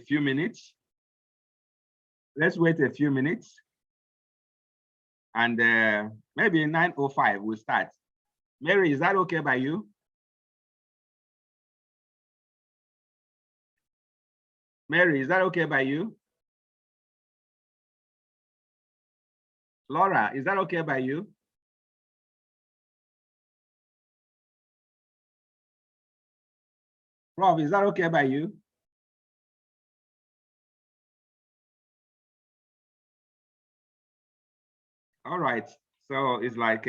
few minutes. Let's wait a few minutes. And maybe 9:05 we'll start. Mary, is that okay by you? Mary, is that okay by you? Laura, is that okay by you? Rob, is that okay by you? All right, so it's like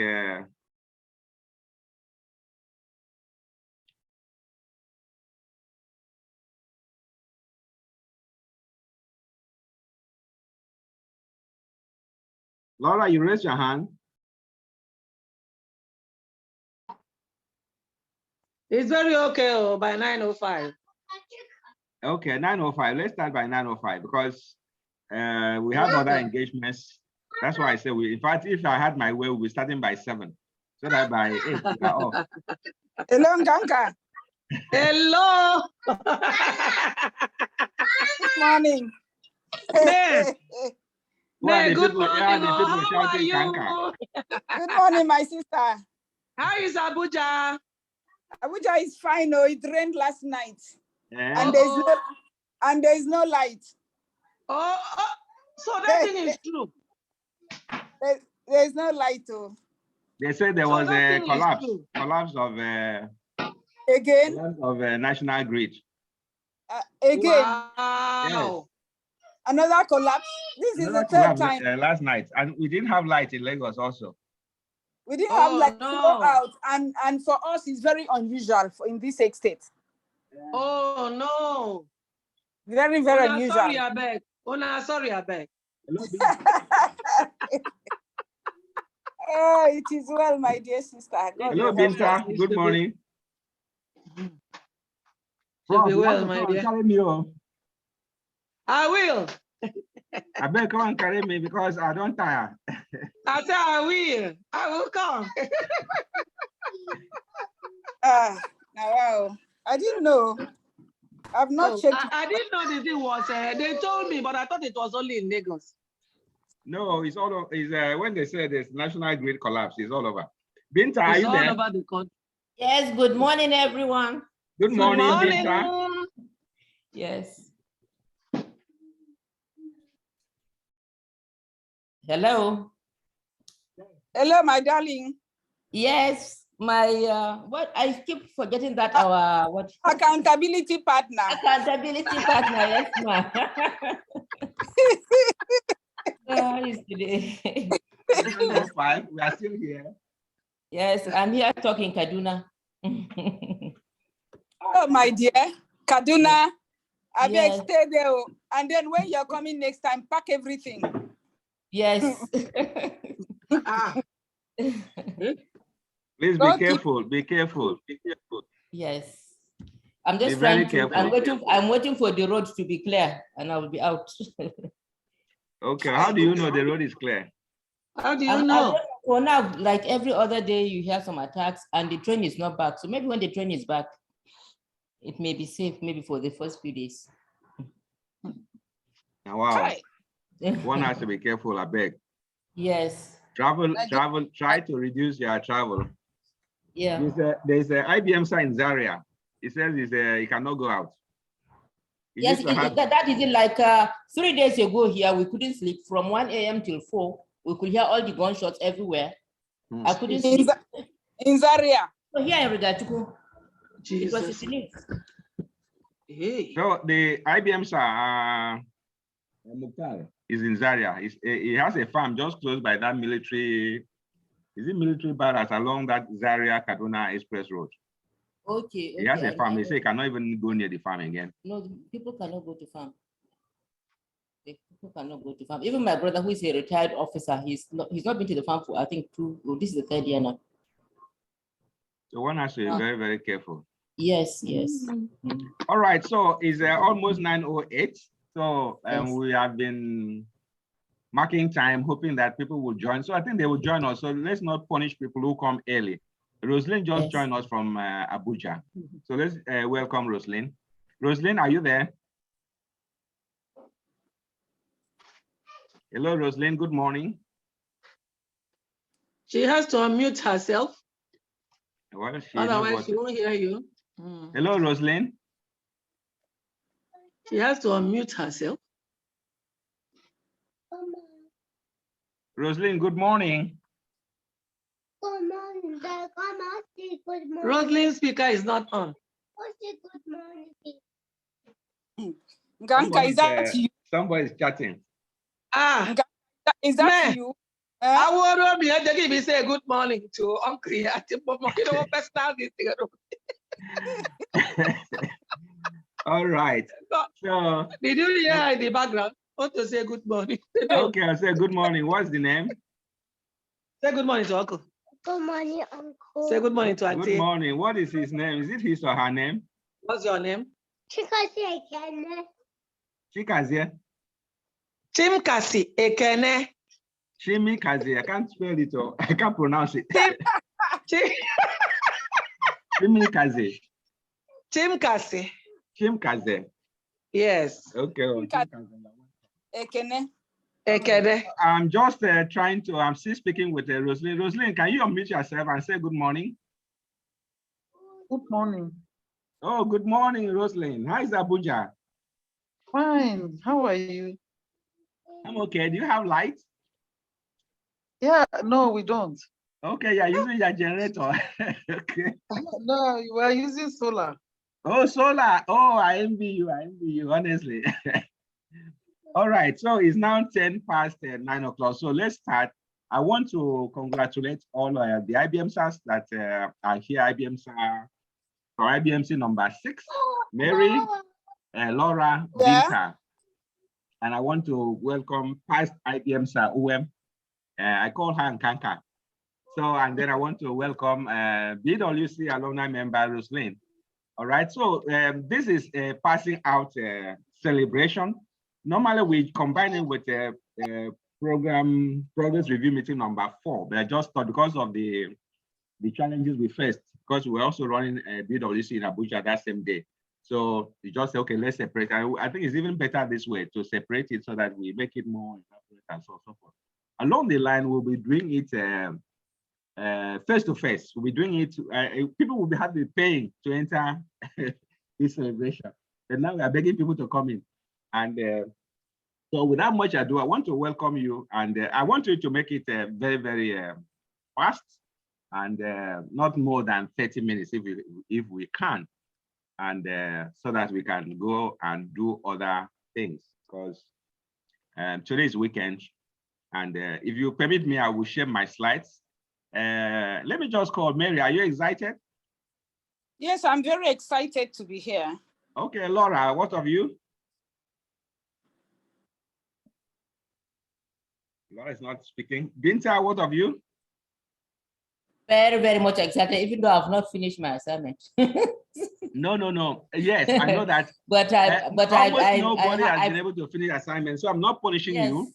Laura, you raise your hand. It's very okay by 9:05. Okay, 9:05. Let's start by 9:05 because we have other engagements. That's why I say we. In fact, if I had my way, we'll be starting by 7, so that by 8 we are off. Hello, Nganka. Hello. Good morning. Man. Man, good morning. How are you? Good morning, my sister. How is Abuja? Abuja is fine. Oh, it rained last night, Yeah. and there's no light. Oh, so that thing is true. There's no light. Oh. They said there was a collapse of national grid. Again. Wow. Yes. Another collapse. This is the third time. Last night, and we didn't have light in Lagos also. We didn't have light to go out, and for us, it's very unusual in this state. Oh no! Very, very unusual. Sorry, I beg. Sorry, I beg. Oh, it is well, my dear sister. Hello, Binta. Good morning. You'll be well, my dear. Carry me on. I will. I better come and carry me because I don't tire. I said I will. I will come. Wow. I didn't know. I've not checked. I didn't know the thing was. They told me, but I thought it was only in Lagos. No, it's all over. It's when they say there's national grid collapse, it's all over. Binta, are you there? All over the country. Yes. Good morning, everyone. Good morning, Binta. Yes. Hello. Hello, my darling. Yes, my what I keep forgetting that our what accountability partner. Accountability partner, yes, ma'am. Today. Fine, we are still here. Yes, I'm here talking Kaduna. Oh, my dear, Kaduna. I beg Yes. stay there, and then when you're coming next time, pack everything. Yes. Please be careful. Be careful. Be careful. Yes. I'm just trying to. I'm waiting for the road to be clear, and I will be out. Okay. How do you know the road is clear? How do you know? Well, now, like every other day, you hear some attacks, and the train is not back. So maybe when the train is back, it may be safe. Maybe for the first few days. Wow. One has to be careful, I beg. Yes. Travel, try to reduce your travel. Yeah. There's a iBMC in Zaria. It says you cannot go out. Yes, that is it. Like 3 days ago here, we couldn't sleep from 1 a.m. till 4. We could hear all the gunshots everywhere. I couldn't sleep. In Zaria. So here in Ridatuku, it was Jesus. Hey. So the iBMC is in Zaria. He has a farm just close by that military. Is it military barracks along that Zaria Kaduna Express Road? Okay. He has a farm. They say he cannot even go near the farm again. No, people cannot go to farm. People cannot go to farm. Even my brother, who is a retired officer, he's not been to the farm for I think this is the 3rd year now. So one has to be very, very careful. Yes, yes. All right. So it's almost 9:08. So Yes. we have been marking time, hoping that people will join. So I think they will join us. So let's not punish people who come early. Roslyn just joined us from Abuja. So let's welcome Roslyn. Roslyn, are you there? Hello, Roslyn. Good morning. She has to unmute herself. Well, Otherwise, she won't hear you. Hello, Roslyn. She has to unmute herself. Roslyn, good morning. Good morning. Dad. Come on, say good morning. Rosalind's speaker is not on. Say good morning. Ganka, is that you? Somebody's chatting. Ah, Is that man. you? I want to give me say good morning to Uncle. You know, personal this thing. All right. So, did you hear in the background? Want to say good morning? Okay, I'll say good morning. What's the name? Say good morning to Uncle. Good morning, Uncle. Say good morning to Auntie. Good morning. What is his name? Is it his or her name? What's your name? Chikazi Ekene. Chikazie. Chimkasi Ekene. Chimikazie. I can't spell it or I can't pronounce it. Chimikazie. Chimkasi. Chimkazie. Yes. Okay. Ekene. Ekene. I'm just I'm still speaking with Roslyn. Roslyn, can you unmute yourself and say good morning? Good morning. Oh, good morning, Roslyn. How is Abuja? Fine. How are you? I'm okay. Do you have light? Yeah, no, we don't. Okay, you're using your generator. Okay. No, we are using solar. Oh, solar. Oh, I envy you, honestly. All right, so it's now 10 past 9 o'clock. So let's start. I want to congratulate all the IBMCs that are here, IBMC for IBMC number 6, Mary, Laura, Binta. And I want to welcome past IBMC UM. I call her Nkanka. So, and then I want to welcome BWC alumni member Roslyn. All right, so this is a passing out celebration. Normally we combine it with a program progress review meeting number 4, but I just thought because of the challenges we faced, because we were also running a BWC in Abuja that same day. So we just say, okay, let's separate. I think it's even better this way to separate it so that we make it more elaborate and so forth. Along the line, we'll be doing it face to face. We'll be doing it. People will have to be paying to enter this celebration. And now we are begging people to come in. And so without much ado, I want to welcome you. And I want you to make it very, very fast and not more than 30 minutes if we can. And so that we can go and do other things. Because today is weekend. And if you permit me, I will share my slides. Let me just call Mary. Are you excited? Yes, I'm very excited to be here. Okay, Laura, what of you? Laura is not speaking. Binta, what of you? Very, very much excited, even though I've not finished my assignment. No. Yes, I know that. but nobody has been able to finish assignment, so I'm not punishing you.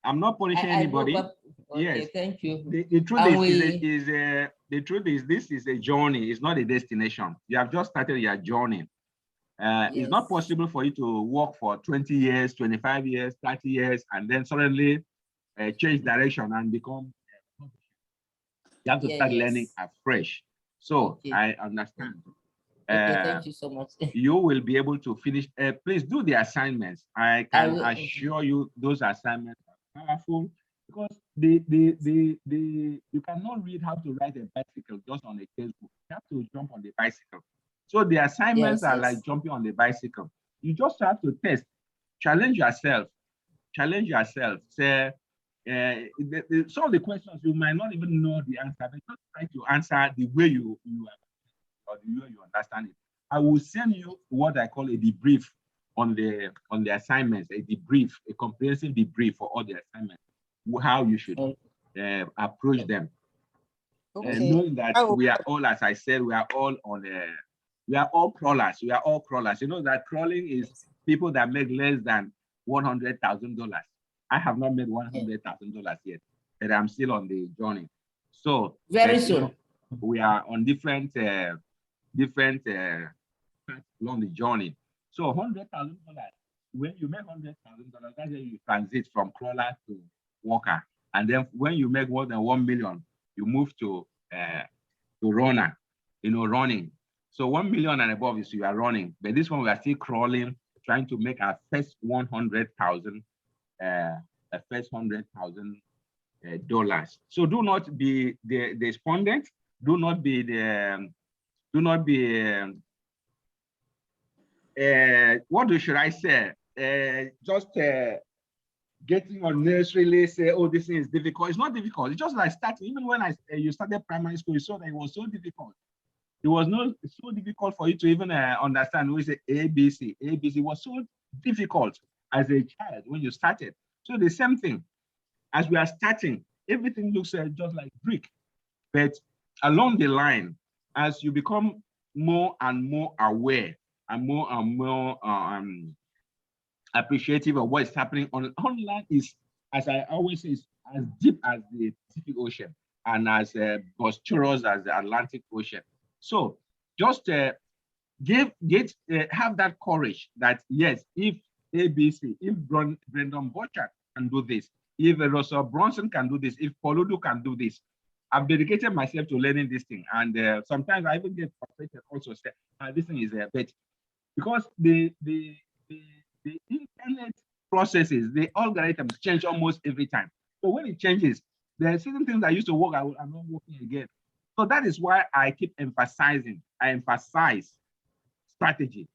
I'm not punishing anybody. Okay, yes, thank you. The truth is, this is a journey. It's not a destination. You have just started your journey. It's not possible for you to work for 20 years, 25 years, 30 years, and then suddenly change direction and become. You have to start learning afresh. So I understand. Okay, thank you so much. You will be able to finish. Please do the assignments. I can assure you those assignments are powerful because you cannot read how to ride a bicycle just on a textbook. You have to jump on the bicycle. So the assignments are like jumping on the bicycle. You just have to test, challenge yourself. Say, some of the questions you might not even know the answer, but just try to answer the way you or the way you understand it. I will send you what I call a debrief on the assignments, a debrief, a comprehensive debrief for all the assignments, how you should approach them. Knowing that we are all, as I said, we are all crawlers. We are all crawlers. You know that crawling is people that make less than $100,000. I have not made $100,000 yet, but I'm still on the journey. So very soon we are on different paths along the journey. So $100,000 when you make $100,000, that's when you transit from crawler to walker. And then when you make more than 1 million, you move to runner, running. So 1 million and above is you are running. But this one we are still crawling, trying to make our first 100,000, first $100,000. So do not be the despondent. Do not be what should I say? Just getting unnecessarily say, oh, this thing is difficult. It's not difficult. It's just like starting. Even when you started primary school, you saw that it was so difficult. It was not so difficult for you to even understand. We say ABC. ABC was so difficult as a child when you started. So the same thing, as we are starting, everything looks just like brick. But along the line, as you become more and more aware and more appreciative of what is happening online, is, as I always say, is as deep as the Pacific Ocean and as boisterous as the Atlantic Ocean. So just have that courage that yes, if ABC, if Brendan Butcher can do this, if Russell Brunson can do this, if Paul Uduk can do this, I've dedicated myself to learning this thing. And sometimes I even get frustrated also, say, this thing is a bit, because the internet processes, the algorithms change almost every time. So when it changes, there are certain things that used to work, I'm not working again. So that is why I keep emphasizing, I emphasize strategy.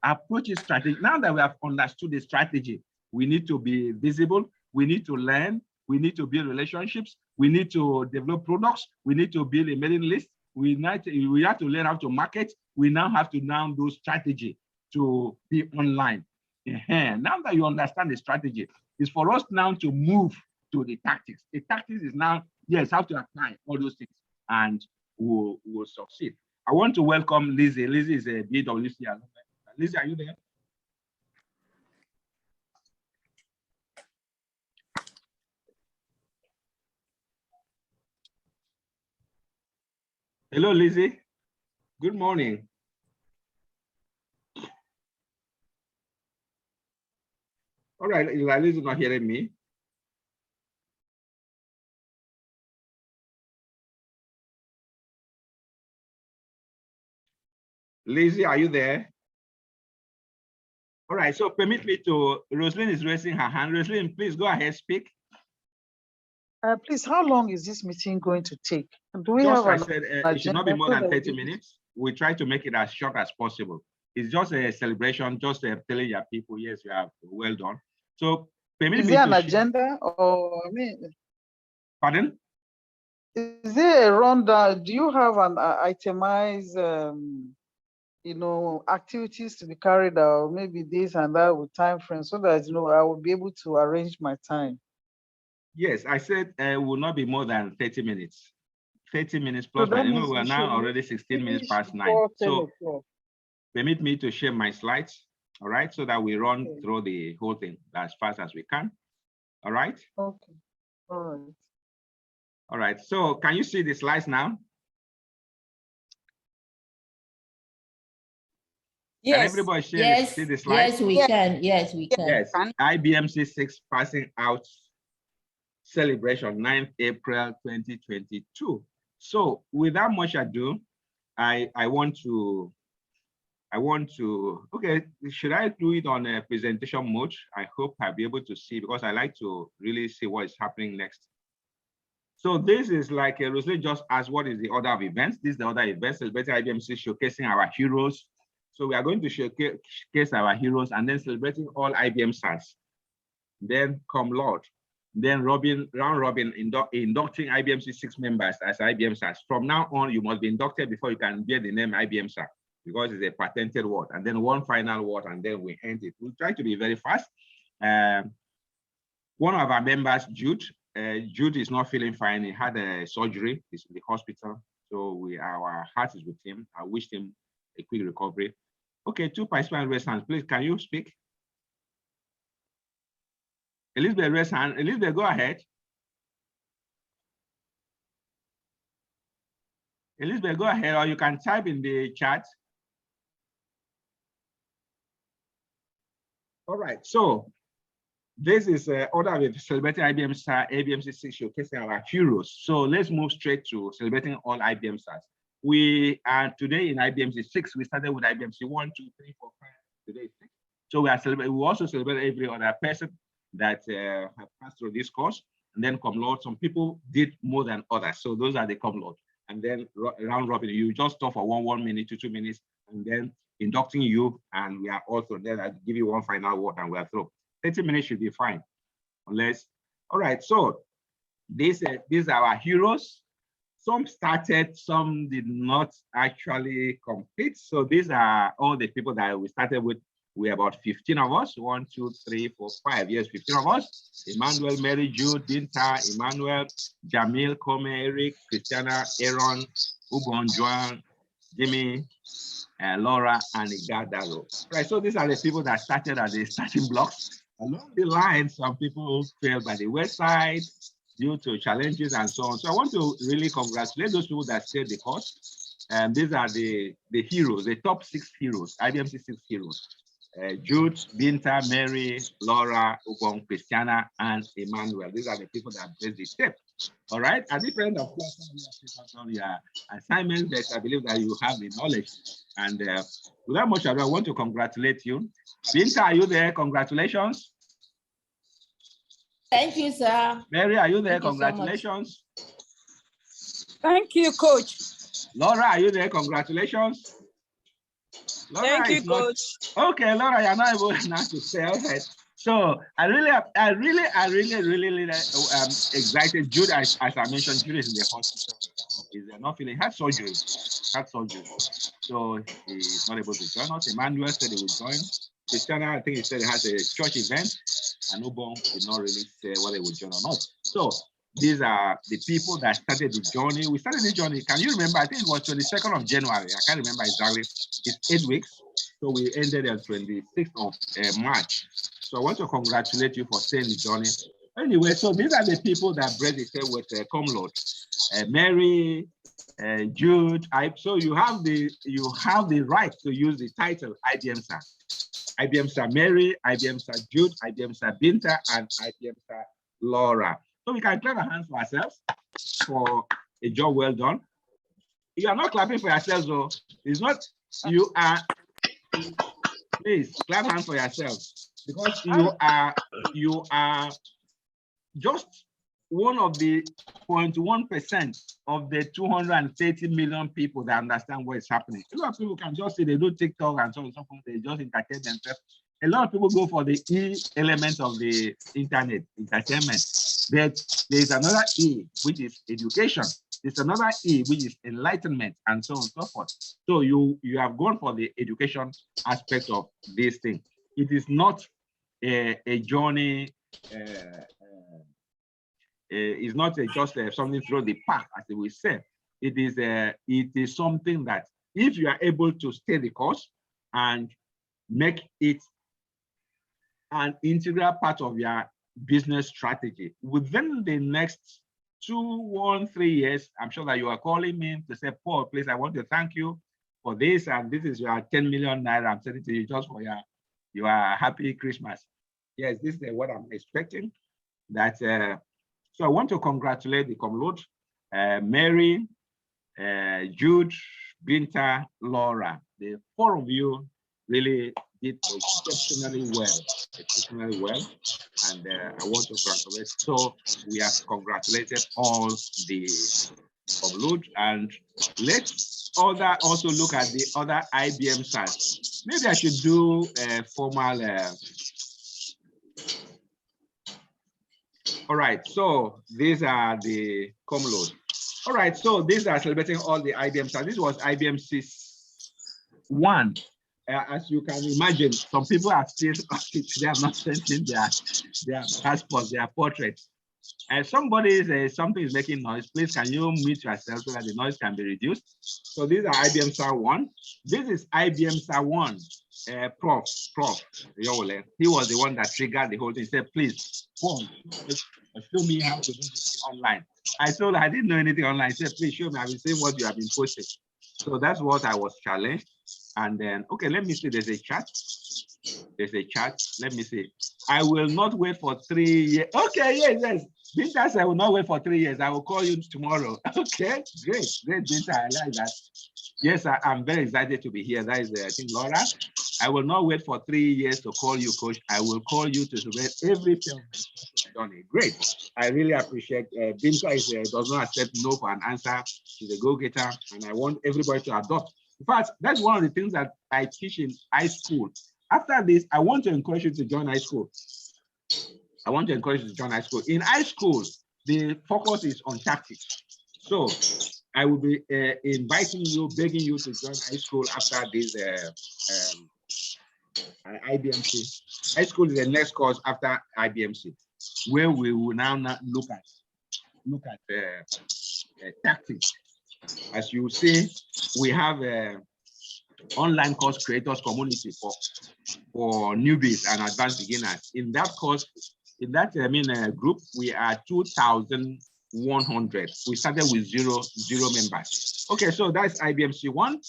Approach is strategy. Now that we have understood the strategy, we need to be visible, we need to learn, we need to build relationships, we need to develop products, we need to build a mailing list, we have to learn how to market, we now have to do strategy to be online. Now that you understand the strategy, it's for us now to move to the tactics. The tactics is now, yes, how to apply all those things, and we'll succeed. I want to welcome Lizzie. Lizzie is a BWC. Lizzie, are you there? Hello, Lizzie. Good morning. All right, Lizzie's not hearing me. Lizzie, are you there? All right, so permit me to, Roslyn is raising her hand. Roslyn, please go ahead, speak. Please, how long is this meeting going to take? Do we Just have I said, it should not be more than 30 minutes. We try to make it as short as possible. It's just a celebration, just telling your people, yes, you have well done. So permit is me there to an agenda, or I mean, pardon? is there a rundown? Do you have an itemized, activities to be carried out, maybe this and that with time frame, so that I will be able to arrange my time? Yes, I said it will not be more than 30 minutes. 30 minutes plus, so we are now already 16 minutes past 9. So permit me to share my slides, all right, so that we run through the whole thing as fast as we can. All right? Okay. All right. All right. So can you see the slides now? Yes. Can everybody see the slides? Yes, we can. Yes, we can. Yes. iBMC-6 passing out celebration, 9th April 2022. So without much ado, I want to, okay, should I do it on a presentation mode? I hope I'll be able to see, because I like to really see what is happening next. So this is like, Rosalie just asked, what is the order of events? This is the other event, celebrating iBMC, showcasing our heroes. So we are going to showcase our heroes and then celebrating all IBM stars. Then come Lord. Then round robin, inducting iBMC-6 members as IBM stars. From now on, you must be inducted before you can bear the name IBM star, because it's a patented word. And then one final word, and then we end it. We'll try to be very fast. One of our members, Jude, Jude is not feeling fine. He had a surgery. He's in the hospital. So our heart is with him. I wish him a quick recovery. Okay, 2 participants raise hands. Please, can you speak? Elizabeth, raise hand. Elizabeth, go ahead. Elizabeth, go ahead, or you can type in the chat. All right, so this is order with celebrating iBMC-6 showcasing our heroes. So let's move straight to celebrating all IBM stars. We are today in iBMC-6. We started with iBMC-1, 2, 3, 4, 5. Today is 6. So we are celebrating. We also celebrate every other person that have passed through this course, and then cum laude. Some people did more than others, so those are the cum laude. And then round robin, you just talk for 1 minute to 2 minutes, and then inducting you, and we are also then I give you one final word, and we are through. 30 minutes should be fine, unless. All right. So these are our heroes. Some started, some did not actually compete. So these are all the people that we started with. We're about 15 of us. 1, 2, 3, 4, 5. Yes, 15 of us. Emmanuel, Mary, Jude, Dinta, Emmanuel, Jamil, Kome, Eric, Christiana, Aaron, Ubon, Joan, Jimmy, Laura, and Igadaro. Right. So these are the people that started at the starting blocks. Along the line, some people failed by the website due to challenges and so on. So I want to really congratulate those people that stayed the course. And these are the heroes, the top 6 heroes, iBMC-6 heroes. Jude, Binta, Mary, Laura, Ubong, Christiana, and Emmanuel. These are the people that blazed the step. All right. At the end of course, on your assignment, that I believe that you have the knowledge. And without much ado, I want to congratulate you. Binta, are you there? Congratulations. Thank you, sir. Mary, are you there? Thank you so much. Congratulations. Thank you, Coach. Laura, are you there? Congratulations. Laura Thank you, is not- Coach. Okay, Laura, you're not able now to say. All right. So I really excited. Jude, as I mentioned, Jude is in the hospital. He's not feeling, had surgery. So he's not able to join us. Emmanuel said he would join. Christiana, I think he said he has a church event. And Ubon did not really say whether he would join or not. So these are the people that started the journey. We started the journey. Can you remember? I think it was 22nd of January. I can't remember exactly. It's 8 weeks. So we ended on 26th of March. So I want to congratulate you for staying the journey. Anyway, so these are the people that bred the step with cum laude. Mary, Jude. So you have the right to use the title iBMC. iBMC Mary, iBMC Jude, iBMC Binta, and iBMC Laura. So we can clap our hands for ourselves for a job well done. You are not clapping for yourselves, though. It's not, you are, please clap hands for yourselves, because you are just one of the 0.1% of the 230 million people that understand what is happening. A lot of people can just say they do TikTok and so on, they just entertain themselves. A lot of people go for the E element of the internet, entertainment. But there's another E, which is education. There's another E, which is enlightenment, and so on and so forth. So you have gone for the education aspect of this thing. It is not a journey. It's not just something through the path, as we say. It is something that if you are able to stay the course and make it an integral part of your business strategy, within the next 2, 3 years, I'm sure that you are calling me to say, Paul, please, I want to thank you for this, and this is your 10 million naira I'm sending to you just for your happy Christmas. Yes, this is what I'm expecting. That so I want to congratulate the cum laude, Mary, Jude, Binta, Laura. The 4 of you really did exceptionally well, and I want to congratulate. So we have congratulated all the cum laude, and let's also look at the other IBM sites. Maybe I should do a formal. All right, so these are the cum laude. All right, so these are celebrating all the IBM sites. This was iBMC-1. As you can imagine, some people are still, they have not sent in their passports, their portraits. And somebody says something is making noise. Please, can you mute yourself so that the noise can be reduced? So these are iBMC-1. This is iBMC-1. Prof, Yole, he was the one that triggered the whole thing. He said, please, Paul, show me how to do this online. I told her I didn't know anything online. I said, please show me. I've been saying what you have been posting. So that's what I was challenged. And then, okay, let me see, there's a chat. There's a chat. Let me see. I will not wait for 3 years. Okay, yes. Binta said I will not wait for 3 years. I will call you tomorrow. Okay, great, Binta. I like that. Yes, I'm very excited to be here. That is, I think, Laura. I will not wait for 3 years to call you, Coach. I will call you to read every film. Great. I really appreciate. Binta does not accept no for an answer. She's a go-getter, and I want everybody to adopt. In fact, that's one of the things that I teach in high school. After this, I want to encourage you to join high school. I want to encourage you to join high school. In high school, the focus is on tactics. So I will be inviting you, begging you to join high school after this iBMC. High school is the next course after iBMC, where we will now look at tactics. As you see, we have online course creators community for newbies and advanced beginners. In that course, group, we are 2,100. We started with zero members. Okay, so that's iBMC 1.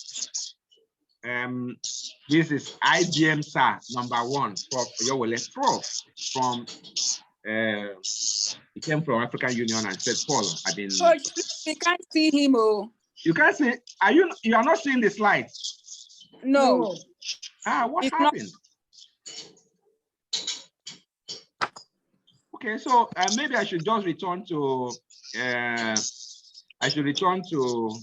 This is iBMC number 1 for Yowele Pro from he came from African Union and said, Paul, I've been. Coach, we can't see him. Oh, you can't see. You are not seeing the slides? no. What It's happened? Okay, so maybe I should just return to. I should return to.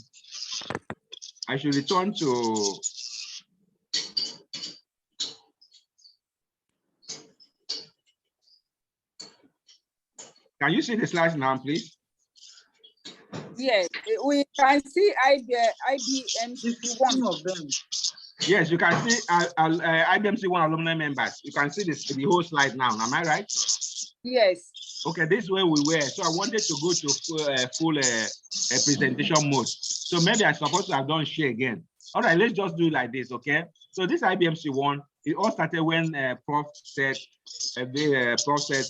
Can you see the slides now, please? Yes, we can see iBMC1 of them. Yes, you can see iBMC1 alumni members. You can see the whole slide now. Am I right? Yes. Okay, this is where we were. So I wanted to go to full presentation mode. So maybe I'm supposed to have done share again. All right, let's just do it like this, okay? So this iBMC1, it all started when Prof said,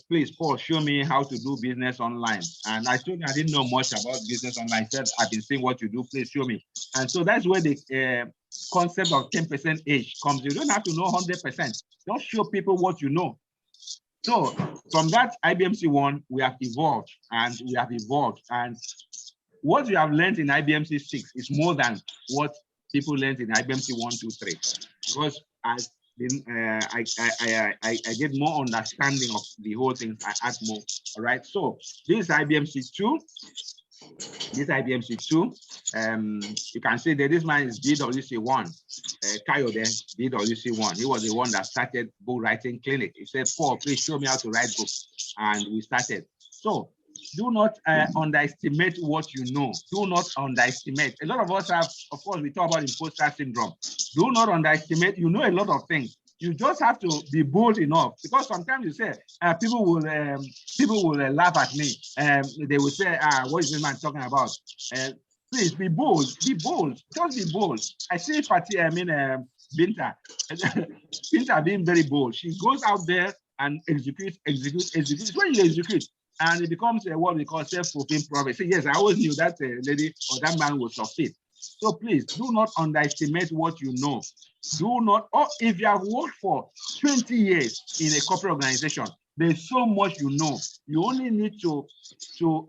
please, Paul, show me how to do business online. And I told him I didn't know much about business online. I said, I've been seeing what you do, please show me. And so that's where the concept of 10% age comes. You don't have to know 100%. Just show people what you know. So from that iBMC1, we have evolved. And what we have learned in iBMC-6 is more than what people learned in iBMC-1, 2, 3. Because I get more understanding of the whole thing. I add more. All right. So this is iBMC-2. You can see that this man is BWC1. Kayode, BWC1. He was the one that started book writing clinic. He said, Paul, please show me how to write books. And we started. So do not underestimate what you know. Do not underestimate. A lot of us have, of course, we talk about imposter syndrome. Do not underestimate. You know a lot of things. You just have to be bold enough, because sometimes you say people will laugh at me. They will say, what is this man talking about? Please be bold. Be bold. Just be bold. I see Binta. Binta being very bold. She goes out there and executes. When you execute, and it becomes what we call self-fulfilling prophecy. Yes, I always knew that lady or that man will succeed. So please do not underestimate what you know. Do not, or if you have worked for 20 years in a corporate organization, there's so much you know. You only need to do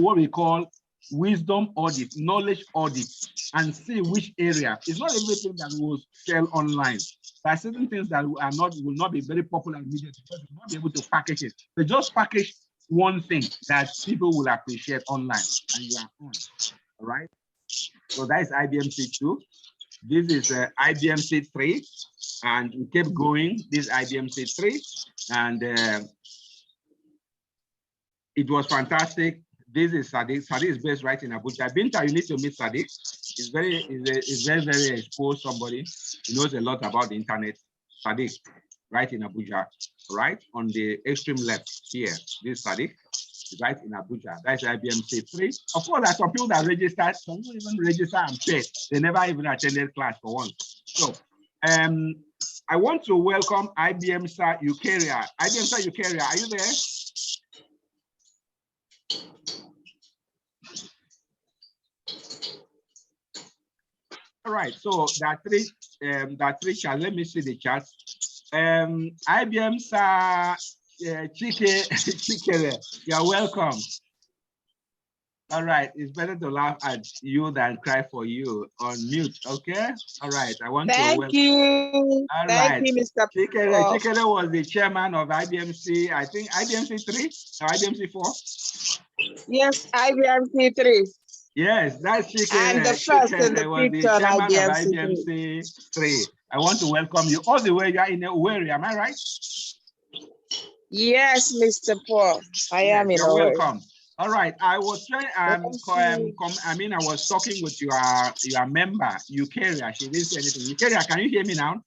what we call wisdom audit, knowledge audit, and see which area. It's not everything that will sell online. There are certain things that will not be very popular immediately because you will not be able to package it. But just package one thing that people will appreciate online, and you are on. All right. So that is iBMC2. This is iBMC3, and we kept going. This iBMC3, and it was fantastic. This is Sadiq. Sadiq is based right in Abuja. Binta, you need to meet Sadiq. He's very exposed somebody. He knows a lot about the internet. Sadiq, right in Abuja, right on the extreme left here. This Sadiq. Right in Abuja. That's iBMC3. Of course, there are some people that registered, some people even register and pay. They never even attended class for once. So I want to welcome iBMC Eukarya. iBMC Eukarya, are you there? All right, so there are three charts. Let me see the charts. Chike, you're welcome. All right, it's better to laugh at you than cry for you. On mute, okay? All right, I want to welcome. you. All Thank right. you, Mr. Chikere was the chairman of IBMC, I think IBMC 3 or IBMC 4? Yes, IBMC 3. Yes, that's Chikere. And the first in the was the picture on chairman of IBMC 3. IBMC 3. I want to welcome you all the way. You are in Owerri, am I right? Yes, Mr. Paul. I am in You're Owerri. welcome. All right, I was trying. I was talking with your member, Eukarya. She didn't say anything. Eukarya, can you hear me now?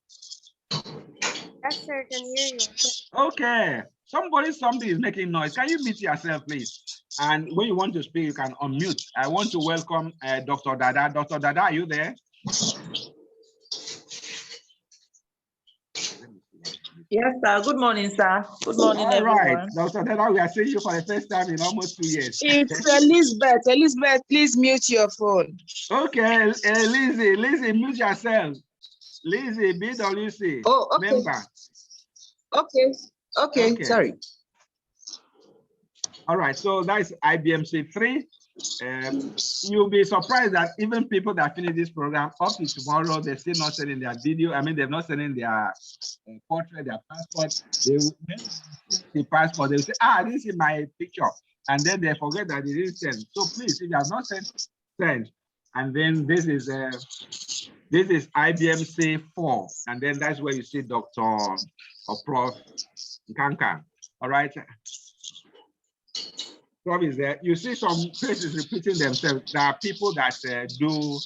Yes, sir, can hear you. Okay. Somebody is making noise. Can you mute yourself, please? And when you want to speak, you can unmute. I want to welcome Dr. Dada. Dr. Dada, are you there? Yes, sir. Good morning, sir. Good morning, everyone. All right, Dr. Dada, we are seeing you for the first time in almost 2 years. It's Elizabeth. Elizabeth, please mute your phone. Okay, Lizzie, mute yourself. Lizzie, BWC, okay. member. Okay, sorry. All right, so that's IBMC 3. You'll be surprised that even people that finish this program up to tomorrow, they're still not sending their video. I mean, they're not sending their portrait, their passport. They will the passport. They will say, this is my picture. And then they forget that they didn't send. So please, if you have not sent, send. And then this is IBMC 4. And then that's where you see Dr. or Prof. Nkanka. All right. Prof is there. You see some places repeating themselves. There are people that do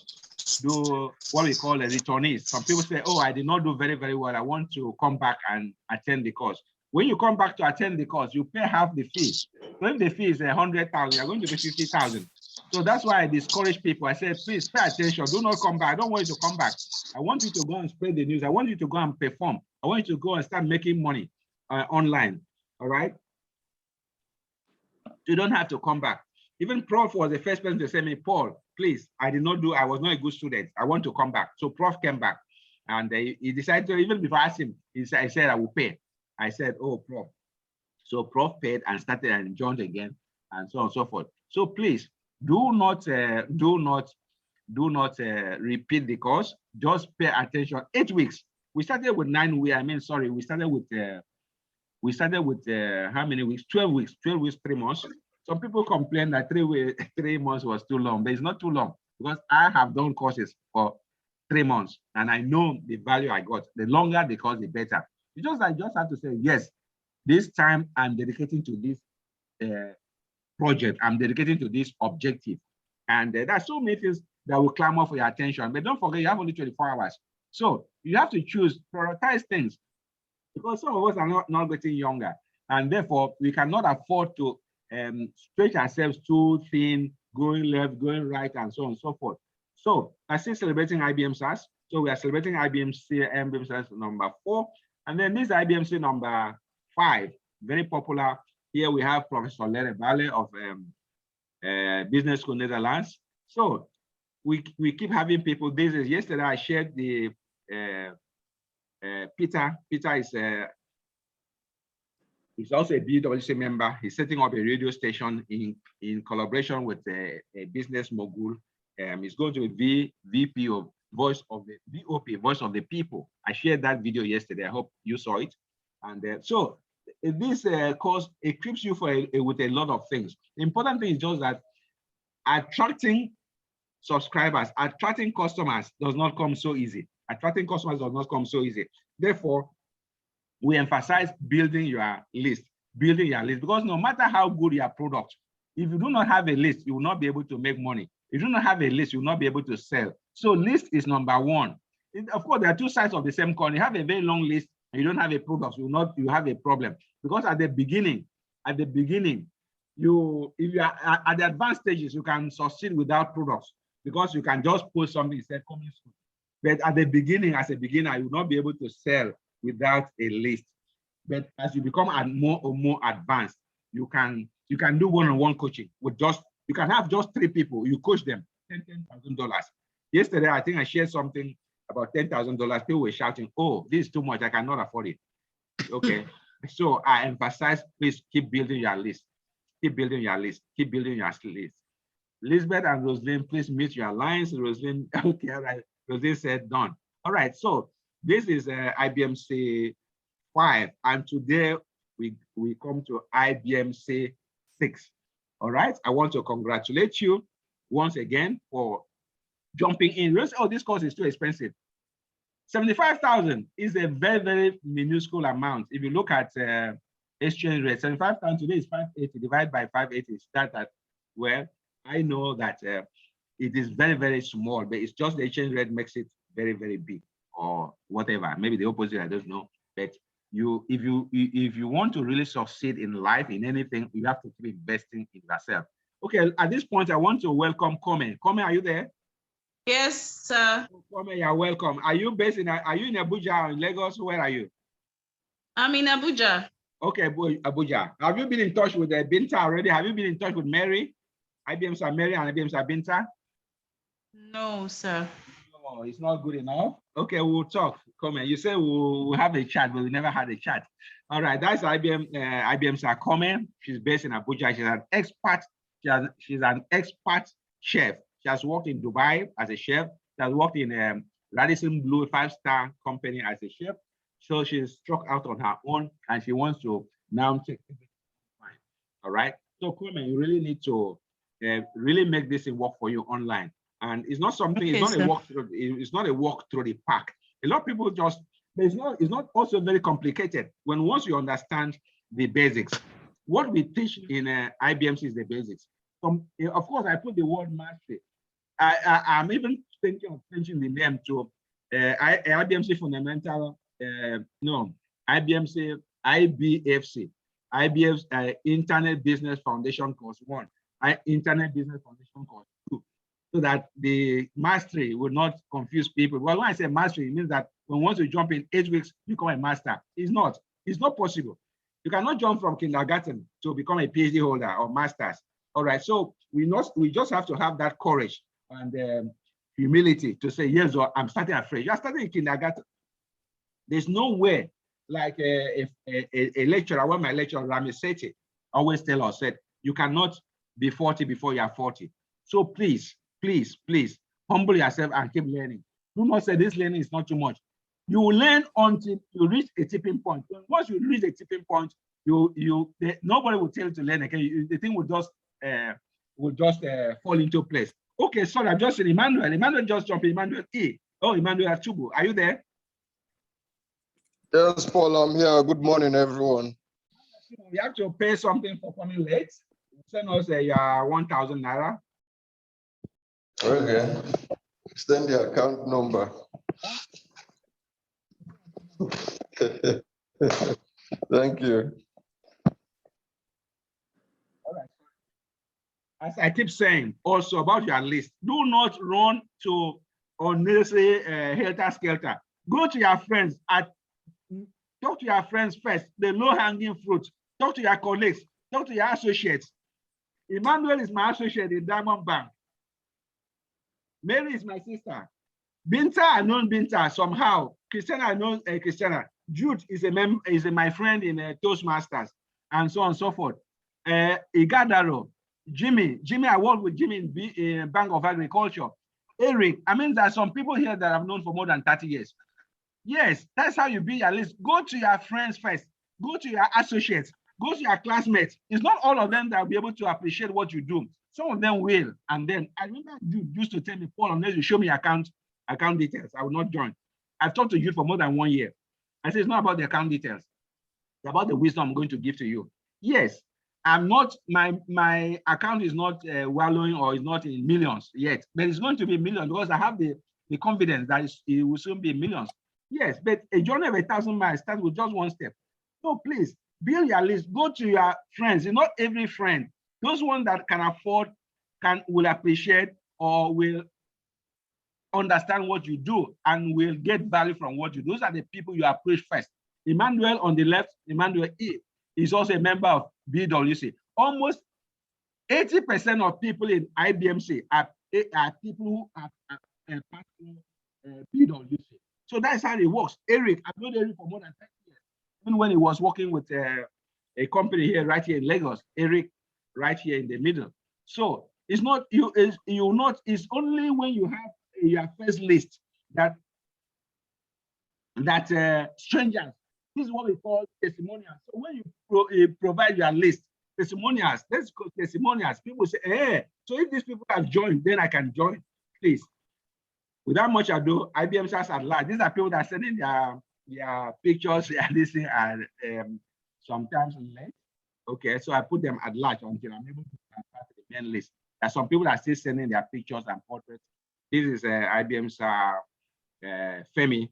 what we call a returnees. Some people say, I did not do very, very well. I want to come back and attend the course. When you come back to attend the course, you pay half the fee. So if the fee is 100,000, you're going to pay 50,000. So that's why I discourage people. I said, please pay attention. Do not come back. I don't want you to come back. I want you to go and spread the news. I want you to go and perform. I want you to go and start making money online. All right. You don't have to come back. Even Prof was the first person to say me, Paul, please, I was not a good student. I want to come back. So Prof came back and he decided to, even before I asked him, I said, I will pay. I said, Prof. So Prof paid and started and joined again and so on and so forth. So please do not repeat the course. Just pay attention. 8 weeks. We started with 9 weeks. We started with how many weeks? 12 weeks. 12 weeks, 3 months. Some people complain that 3 months was too long, but it's not too long because I have done courses for 3 months and I know the value I got. The longer the course, the better. I just have to say, yes, this time I'm dedicating to this project. I'm dedicating to this objective. And there's so many things that will clamor for your attention. But don't forget, you have only 24 hours. So you have to choose, prioritize things. Because some of us are not getting younger, and therefore we cannot afford to stretch ourselves too thin, going left, going right, and so on and so forth. So I still celebrating IBM-SAS. So we are celebrating IBM-SAS number 4, and then this IBMC number 5, very popular. Here we have Professor Lere Vale of Business School Netherlands. So we keep having people. Yesterday I shared the Peter is also a BWC member. He's setting up a radio station in collaboration with a business mogul. He's going to be VP of Voice of the VOP, Voice of the People. I shared that video yesterday. I hope you saw it. And so this course equips you with a lot of things. The important thing is just that attracting subscribers, attracting customers does not come so easy. Attracting customers does not come so easy. Therefore, we emphasize building your list, because no matter how good your product, if you do not have a list, you will not be able to make money. If you do not have a list, you will not be able to sell. So list is number one. Of course, there are two sides of the same coin. You have a very long list and you don't have a product, you have a problem. Because at the beginning, if you are at the advanced stages, you can succeed without products because you can just post something and say coming soon. But at the beginning, as a beginner, you will not be able to sell without a list. But as you become more advanced, you can do one-on-one coaching with you can have just 3 people. You coach them, $10,000. Yesterday, I think I shared something about $10,000. People were shouting, "Oh, this is too much. I cannot afford it." Okay. So I emphasize, please keep building your list. Keep building your list. Keep building your list. Lisbeth and Rosalind, please meet your lines. Rosalind, okay, all right. Rosalind said done. All right, so this is IBMC 5, and today we come to IBMC 6. All right, I want to congratulate you once again for jumping in. Oh, this course is too expensive. 75,000 is a very, very minuscule amount. If you look at exchange rate, 75,000 today is 580 divided by 580. Start at, well, I know that it is very, very small, but it's just the exchange rate makes it very, very big, or whatever. Maybe the opposite, I don't know. But if you want to really succeed in life, in anything, you have to keep investing in yourself. Okay, at this point, I want to welcome Kome. Kome, are you there? Yes, sir. Kome, you're welcome. Are you based in? Are you in Abuja or in Lagos? Where are you? I'm in Abuja. Okay, Abuja. Have you been in touch with Binta already? Have you been in touch with Mary? IBMC Mary and IBMC Binta? No, sir. No, it's not good enough. Okay, we'll talk. Come on. You say we'll have a chat, but we never had a chat. All right, that's IBMC Come. She's based in Abuja. She's an expert. She's an expert chef. She has worked in Dubai as a chef. She has worked in Radisson Blue 5-star company as a chef. So she's struck out on her own, and she wants to now take it. All right. So Come, you really need to really make this work for you online. And it's not something. Okay, it's not a walk through. It's not a walk through the park. A lot of people just. But it's not also very complicated. Once you understand the basics, what we teach in IBMC is the basics. Of course, I put the word mastery. I'm even thinking of changing the name to IBMC Fundamental. No, IBMC IBFC. IBF's Internet Business Foundation Course 1, Internet Business Foundation Course 2, so that the mastery will not confuse people. Well, when I say mastery, it means that once you jump in 8 weeks, you become a master. It's not possible. You cannot jump from kindergarten to become a PhD holder or master's. All right, so we just have to have that courage and humility to say, yes, or I'm starting afresh. You're starting in kindergarten. There's no way, like a lecturer, when my lecturer Rami Seti always tell us, said, you cannot be 40 before you are 40. So please, please, please, humble yourself and keep learning. Do not say this learning is not too much. You will learn until you reach a tipping point. Once you reach a tipping point, nobody will tell you to learn again. The thing will just fall into place. Okay, sorry, I'm just saying Emmanuel. Emmanuel just jumped in. Emmanuel E. Oh, Emmanuel Chubu, are you there? Yes, Paul, I'm here. Good morning, everyone. You have to pay something for coming late. Send us your 1,000 naira. Okay. Send the account number. Thank you. All right. As I keep saying, also about your list, do not run to unnecessary helter-skelter. Go to your friends talk to your friends first, the low-hanging fruit. Talk to your colleagues, talk to your associates. Emmanuel is my associate in Diamond Bank. Mary is my sister. Binta, I know Binta somehow. Christiana, I know Christiana. Jude is my friend in Toastmasters, and so on and so forth. Igadaro, Jimmy, I work with Jimmy in Bank of Agriculture. Eric, I mean, there are some people here that I've known for more than 30 years. Yes, that's how you build your list. Go to your friends first. Go to your associates. Go to your classmates. It's not all of them that will be able to appreciate what you do. Some of them will. And then I remember you used to tell me, Paul, unless you show me account details, I will not join. I've talked to you for more than 1 year. I say it's not about the account details. It's about the wisdom I'm going to give to you. Yes, I'm not, my account is not wallowing or is not in millions yet, but it's going to be millions because I have the confidence that it will soon be millions. Yes, but a journey of 1,000 miles starts with just one step. So please, build your list. Go to your friends. Not every friend. Those ones that can afford, will appreciate or will understand what you do and will get value from what you do. Those are the people you approach first. Emmanuel on the left, Emmanuel E, is also a member of BWC. Almost 80% of people in IBMC are people who are part of BWC. So that's how it works. Eric, I've known Eric for more than 10 years. even when he was working with a company here, right here in Lagos, Eric, right here in the middle. So it's not you. It's only when you have your first list that strangers. This is what we call testimonials. So when you provide your list, testimonials, let's go testimonials. People say, hey, so if these people have joined, then I can join, please. Without much ado, iBMC-6 at large. These are people that are sending their pictures, this thing, and sometimes late. Okay, so I put them at large until I'm able to pass the main list. There's some people that are still sending their pictures and portraits. This is iBMC Femi.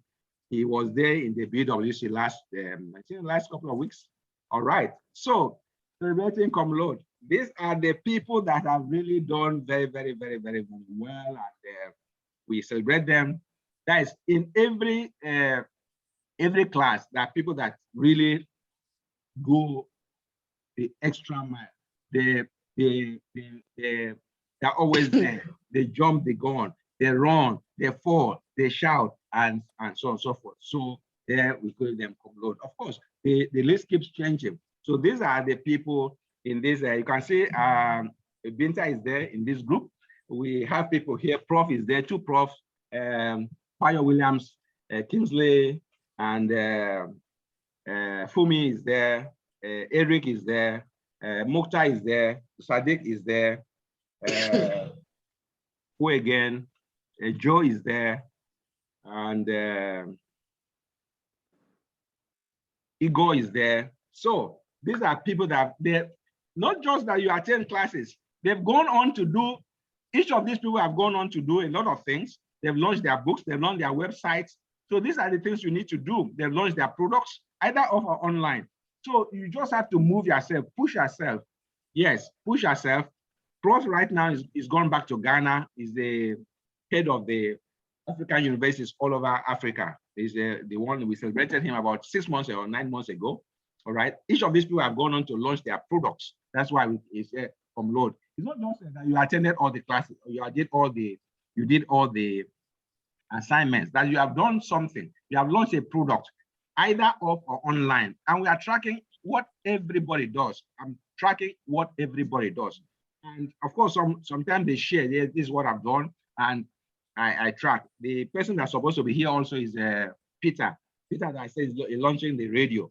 He was there in the BWC last, I think, last couple of weeks. All right. So celebrating come load. These are the people that have really done very, very, very, very, very well, and we celebrate them. That is in every class. There are people that really go the extra mile. They're always there. They jump, they go on, they run, they fall, they shout, and so on and so forth. So there we call them come load. Of course, the list keeps changing. So these are the people in this. You can see Binta is there in this group. We have people here. Prof is there, two profs, Payo Williams, Kingsley, and Fumi is there. Eric is there. Mukhtar is there. Sadiq is there. Who again? Joe is there. And Igor is there. So these are people that they're not just that you attend classes, they've gone on to do, each of these people have gone on to do a lot of things. They've launched their books, they've launched their websites. So these are the things you need to do. They've launched their products, either off or online. So you just have to move yourself, push yourself. Yes, push yourself. Prof right now is gone back to Ghana, is the head of the African universities all over Africa. Is the one we celebrated him about 6 months or 9 months ago. All right. Each of these people have gone on to launch their products. That's why it's from load. It's not just that you attended all the classes, or you did all the assignments, that you have done something. You have launched a product, either off or online. And we are tracking what everybody does. I'm tracking what everybody does. And of course, sometimes they share, this is what I've done, and I track. The person that's supposed to be here also is Peter. Peter, that I say, is launching the radio,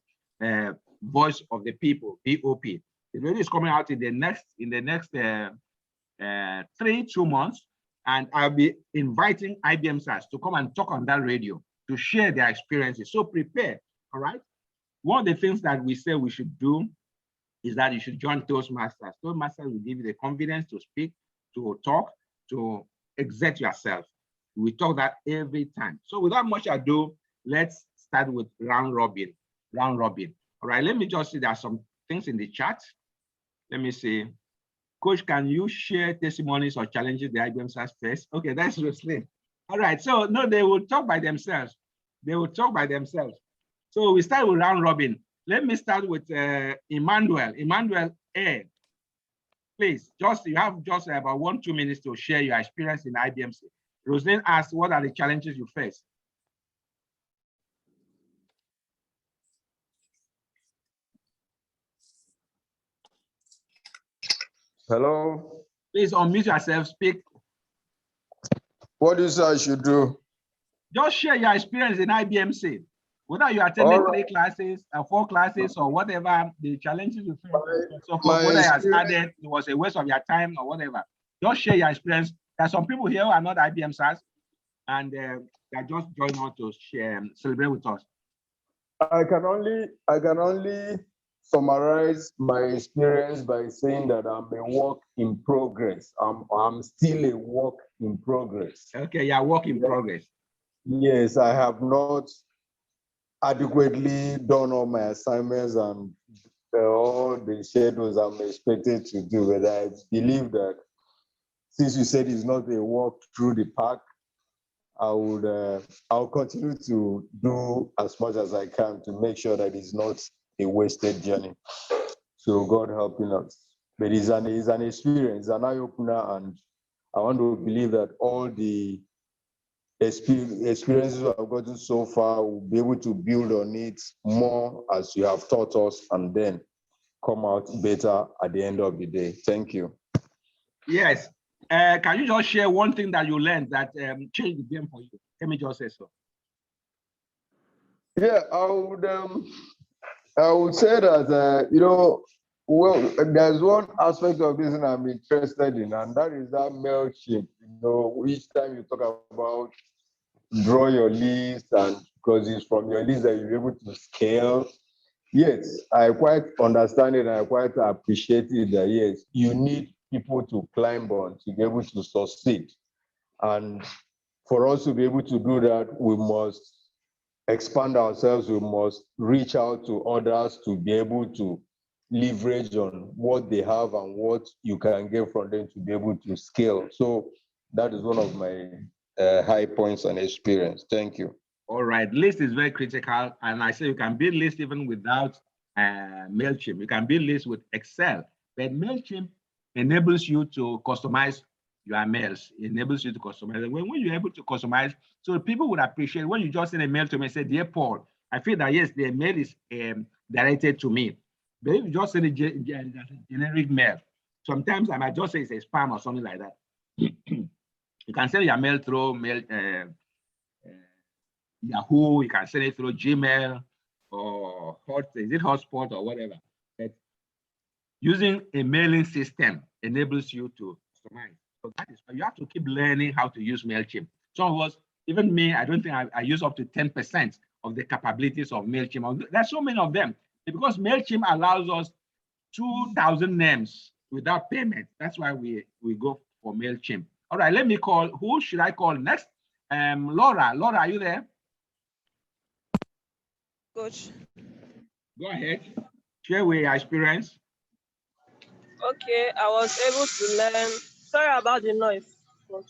Voice of the People, EBOOK. The radio is coming out in the next 2 months, and I'll be inviting iBMC-6 to come and talk on that radio to share their experiences. So prepare, all right? One of the things that we say we should do is that you should join Toastmasters. Toastmasters will give you the confidence to speak, to talk, to exert yourself. We talk that every time. So without much ado, let's start with round robin. Round robin. All right, let me just see, there are some things in the chat. Let me see. Coach, can you share testimonies or challenges the iBMC-6 face? Okay, that's Roslyn. All right, so no, they will talk by themselves. They will talk by themselves. So we start with round robin. Let me start with Emmanuel. Emmanuel A. Please, you have just about 1-2 minutes to share your experience in iBMC. Roslyn asked, what are the challenges you face? Hello. Please unmute yourself, speak. What do you say I should do? Just share your experience in iBMC. Whether you attended 3 classes, 4 classes, or whatever, the challenges you face. So for whether you started, it was a waste of your time or whatever. Just share your experience. There are some people here who are not iBMC-6, and they're just joining on to share, celebrate with us. I can only summarize my experience by saying that I'm a work in progress. I'm still a work in progress. Okay, yeah, work in progress. Yes, I have not adequately done all my assignments and all the schedules I'm expected to do, but I believe that since you said it's not a walk through the park, I'll continue to do as much as I can to make sure that it's not a wasted journey. So God helping us. But it's an experience, an eye-opener, and I want to believe that all the experiences I've gotten so far, we'll be able to build on it more as you have taught us, and then come out better at the end of the day. Thank you. Yes. Can you just share one thing that you learned that changed the game for you? Let me just say so. Yeah, I would say that, you know, well, there's one aspect of this that I'm interested in, and that is that MailChimp. You know, each time you talk about draw your list, and because it's from your list that you're able to scale. Yes, I quite understand it, and I quite appreciate it that, yes, you need people to climb on to be able to succeed. And for us to be able to do that, we must expand ourselves, we must reach out to others to be able to leverage on what they have and what you can get from them to be able to scale. So that is one of my high points and experience. Thank you. All right, list is very critical, and I say you can build list even without MailChimp. You can build list with Excel, but MailChimp enables you to customize your mails. It enables you to customize. And when you're able to customize, so people would appreciate when you just send a mail to me and say, "Dear Paul, I feel that yes, the mail is directed to me." But if you just send a generic mail, sometimes I might just say it's a spam or something like that. You can send your mail through Yahoo, you can send it through Gmail or Hotspot or whatever. But using a mailing system enables you to customize. So that is why you have to keep learning how to use MailChimp. Some of us, even me, I don't think I use up to 10% of the capabilities of MailChimp. There's so many of them because MailChimp allows us 2,000 names without payment. That's why we go for MailChimp. All right, let me call. Who should I call next? Laura. Laura, are you there? Coach. Go ahead. Share with your experience. Okay, I was able to learn. Sorry about the noise.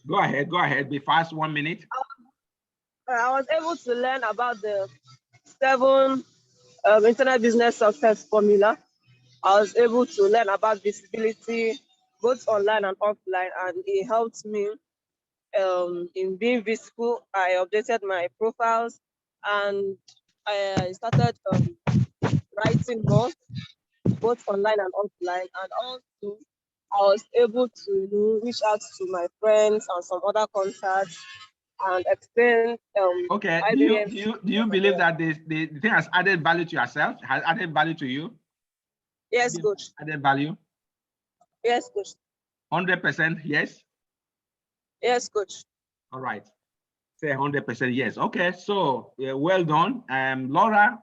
Go ahead. Go ahead. Be fast. 1 minute. I was able to learn about the 7 internet business success formula. I was able to learn about visibility, both online and offline, and it helped me in being visible. I updated my profiles, and I started writing more, both online and offline. And also, I was able to reach out to my friends and some other contacts and explain. Okay. Do you believe that the thing has added value to yourself? Has added value to you? Yes, coach. Added value? Yes, coach. 100% yes? Yes, coach. All right. Say 100% yes. Okay. So well done. Laura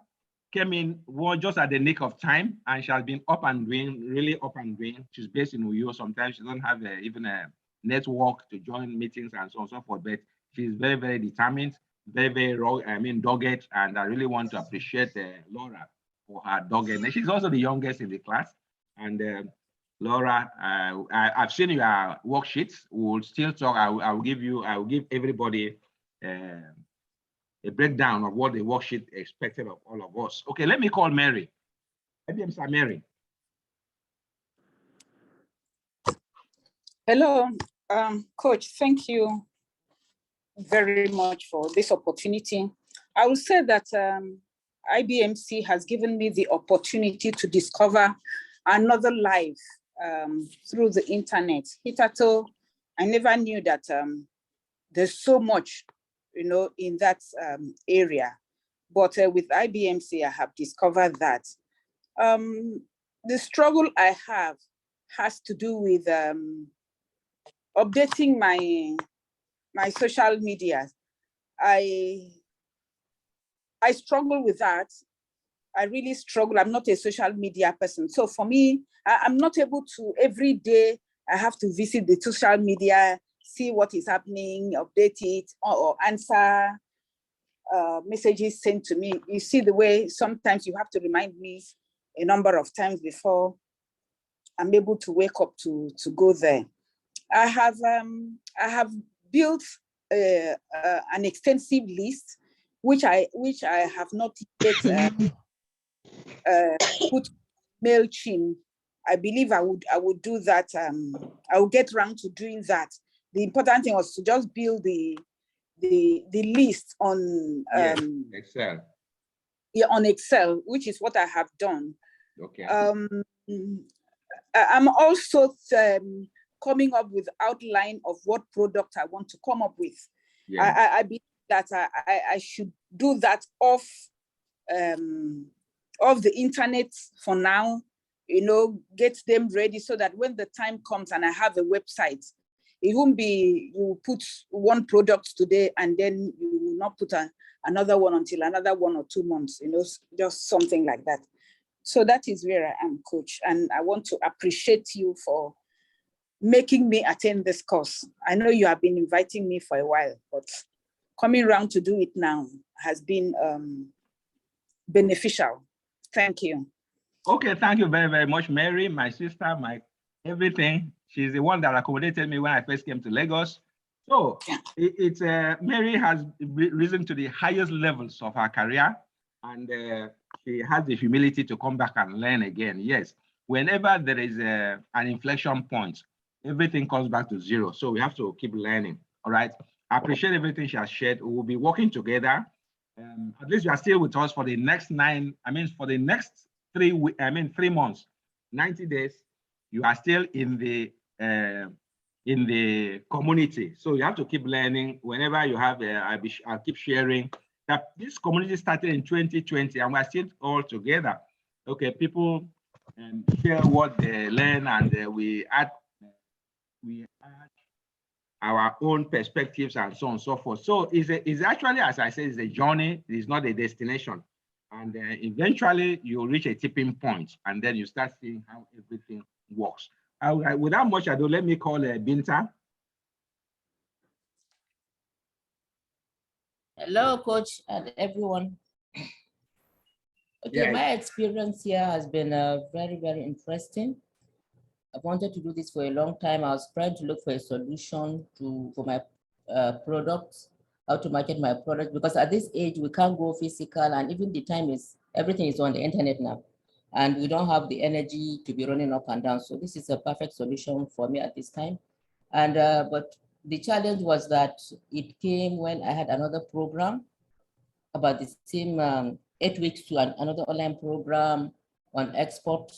came in just at the nick of time, and she has been up and doing, really up and doing. She's based in Uyo. Sometimes she doesn't have even a network to join meetings and so on and so forth, but she's very, very determined, very, very dogged, and I really want to appreciate Laura for her doggedness. She's also the youngest in the class, and Laura, I've seen your worksheets. We'll still talk. I will give everybody a breakdown of what the worksheet expected of all of us. Okay, let me call Mary. iBMC Mary. Hello, Coach. Thank you very much for this opportunity. I will say that iBMC has given me the opportunity to discover another life through the internet. Hitherto, I never knew that there's so much, in that area. But with iBMC, I have discovered that the struggle I have has to do with updating my social media. I struggle with that. I really struggle. I'm not a social media person. So for me, I'm not able to, every day, I have to visit the social media, see what is happening, update it, or answer messages sent to me. You see the way sometimes you have to remind me a number of times before I'm able to wake up to go there. I have built an extensive list, which I have not yet put MailChimp. I believe I would do that. I will get around to doing that. The important thing was to just build the the list on Excel. Yeah, on Excel, which is what I have done. Okay. I'm also coming up with outline of what product I want to come up with. Yeah. I believe that I should do that off the internet for now, get them ready so that when the time comes and I have a website, it won't be you put one product today and then you will not put another one until another 1 or 2 months, just something like that. So that is where I am, Coach. And I want to appreciate you for making me attend this course. I know you have been inviting me for a while, but coming around to do it now has been beneficial. Thank you. Okay, thank you very, very much, Mary, my sister, my everything. She's the one that accommodated me when I first came to Lagos. So Mary has risen to the highest levels of her career, and she has the humility to come back and learn again. Yes, whenever there is an inflection point, everything comes back to zero. So we have to keep learning. All right. I appreciate everything she has shared. We will be working together. At least you are still with us for the next 3 months, 90 days. You are still in the community. So you have to keep learning. Whenever you have, I'll keep sharing that this community started in 2020 and we're still all together. Okay, people share what they learn, and we add our own perspectives and so on and so forth. So it's actually, as I said, it's a journey. It's not a destination. And eventually you reach a tipping point, and then you start seeing how everything works. Without much ado, let me call Binta. Hello, Coach, and everyone. Okay, my experience here has been very, very interesting. I've wanted to do this for a long time. I was trying to look for a solution for my products, how to market my product, because at this age, we can't go physical, and even the time everything is on the internet now, and we don't have the energy to be running up and down. So this is a perfect solution for me at this time. And but the challenge was that it came when I had another program about the same 8 weeks to another online program on export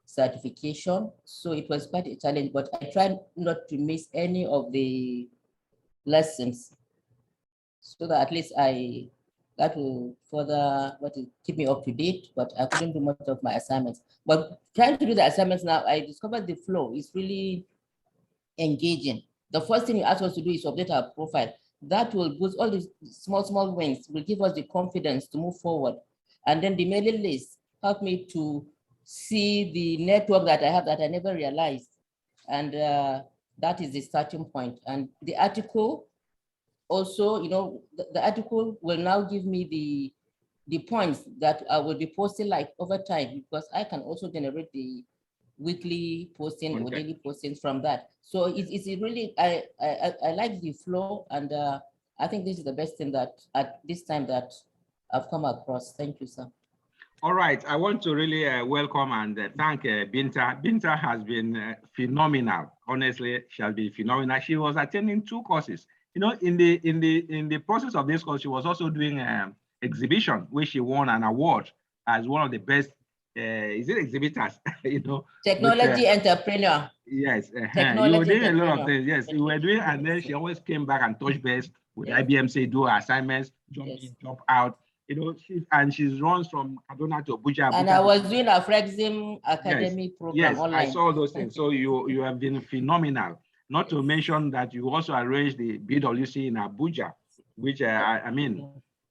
certification. So it was quite a challenge, but I tried not to miss any of the lessons so that at least that will further keep me up to date, but I couldn't do much of my assignments. But trying to do the assignments now, I discovered the flow is really engaging. The first thing you ask us to do is update our profile. That will boost all these small wins, will give us the confidence to move forward. And then the mailing list helped me to see the network that I have that I never realized. And that is the starting point. And the article also, the article will now give me the points that I will be posting like over time, because I can also generate the weekly posting or daily postings from that. So it's really, I like the flow, and I think this is the best thing that at this time that I've come across. Thank you, sir. All right, I want to really welcome and thank Binta. Binta has been phenomenal. Honestly, she has been phenomenal. She was attending 2 courses. In the process of this course, she was also doing exhibition, where she won an award as one of the best. Is it exhibitors? Technology entrepreneur. Yes, technology you were doing a lot of entrepreneur. things. Yes, you were doing, and then she always came back and touched base with iBMC, do her assignments, jump in, jump out. She's runs from Kaduna to Abuja. And I was doing a Frexim Academy program online. I saw those things. So you have been phenomenal. Not to mention that you also arranged the BWC in Abuja, which I mean.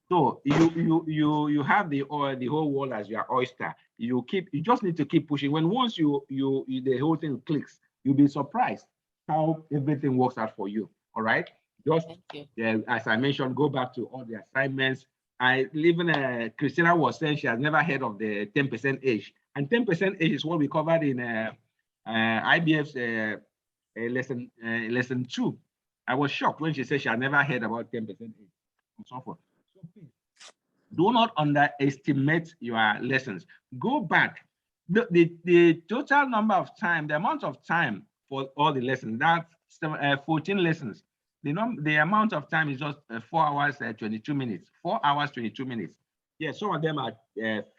So you have the whole world as your oyster. You just need to keep pushing. Once the whole thing clicks, you'll be surprised how everything works out for you. All right. Just as I mentioned, go back to all the assignments. Even Christina was saying she has never heard of the 10% age, and 10% age is what we covered in IBF's lesson 2. I was shocked when she said she had never heard about 10% age and so forth. So please, do not underestimate your lessons. Go back. The total number of time, the amount of time for all the lessons, that's 14 lessons. the amount of time is just 4 hours 22 minutes. 4 hours 22 minutes. Yeah, some of them are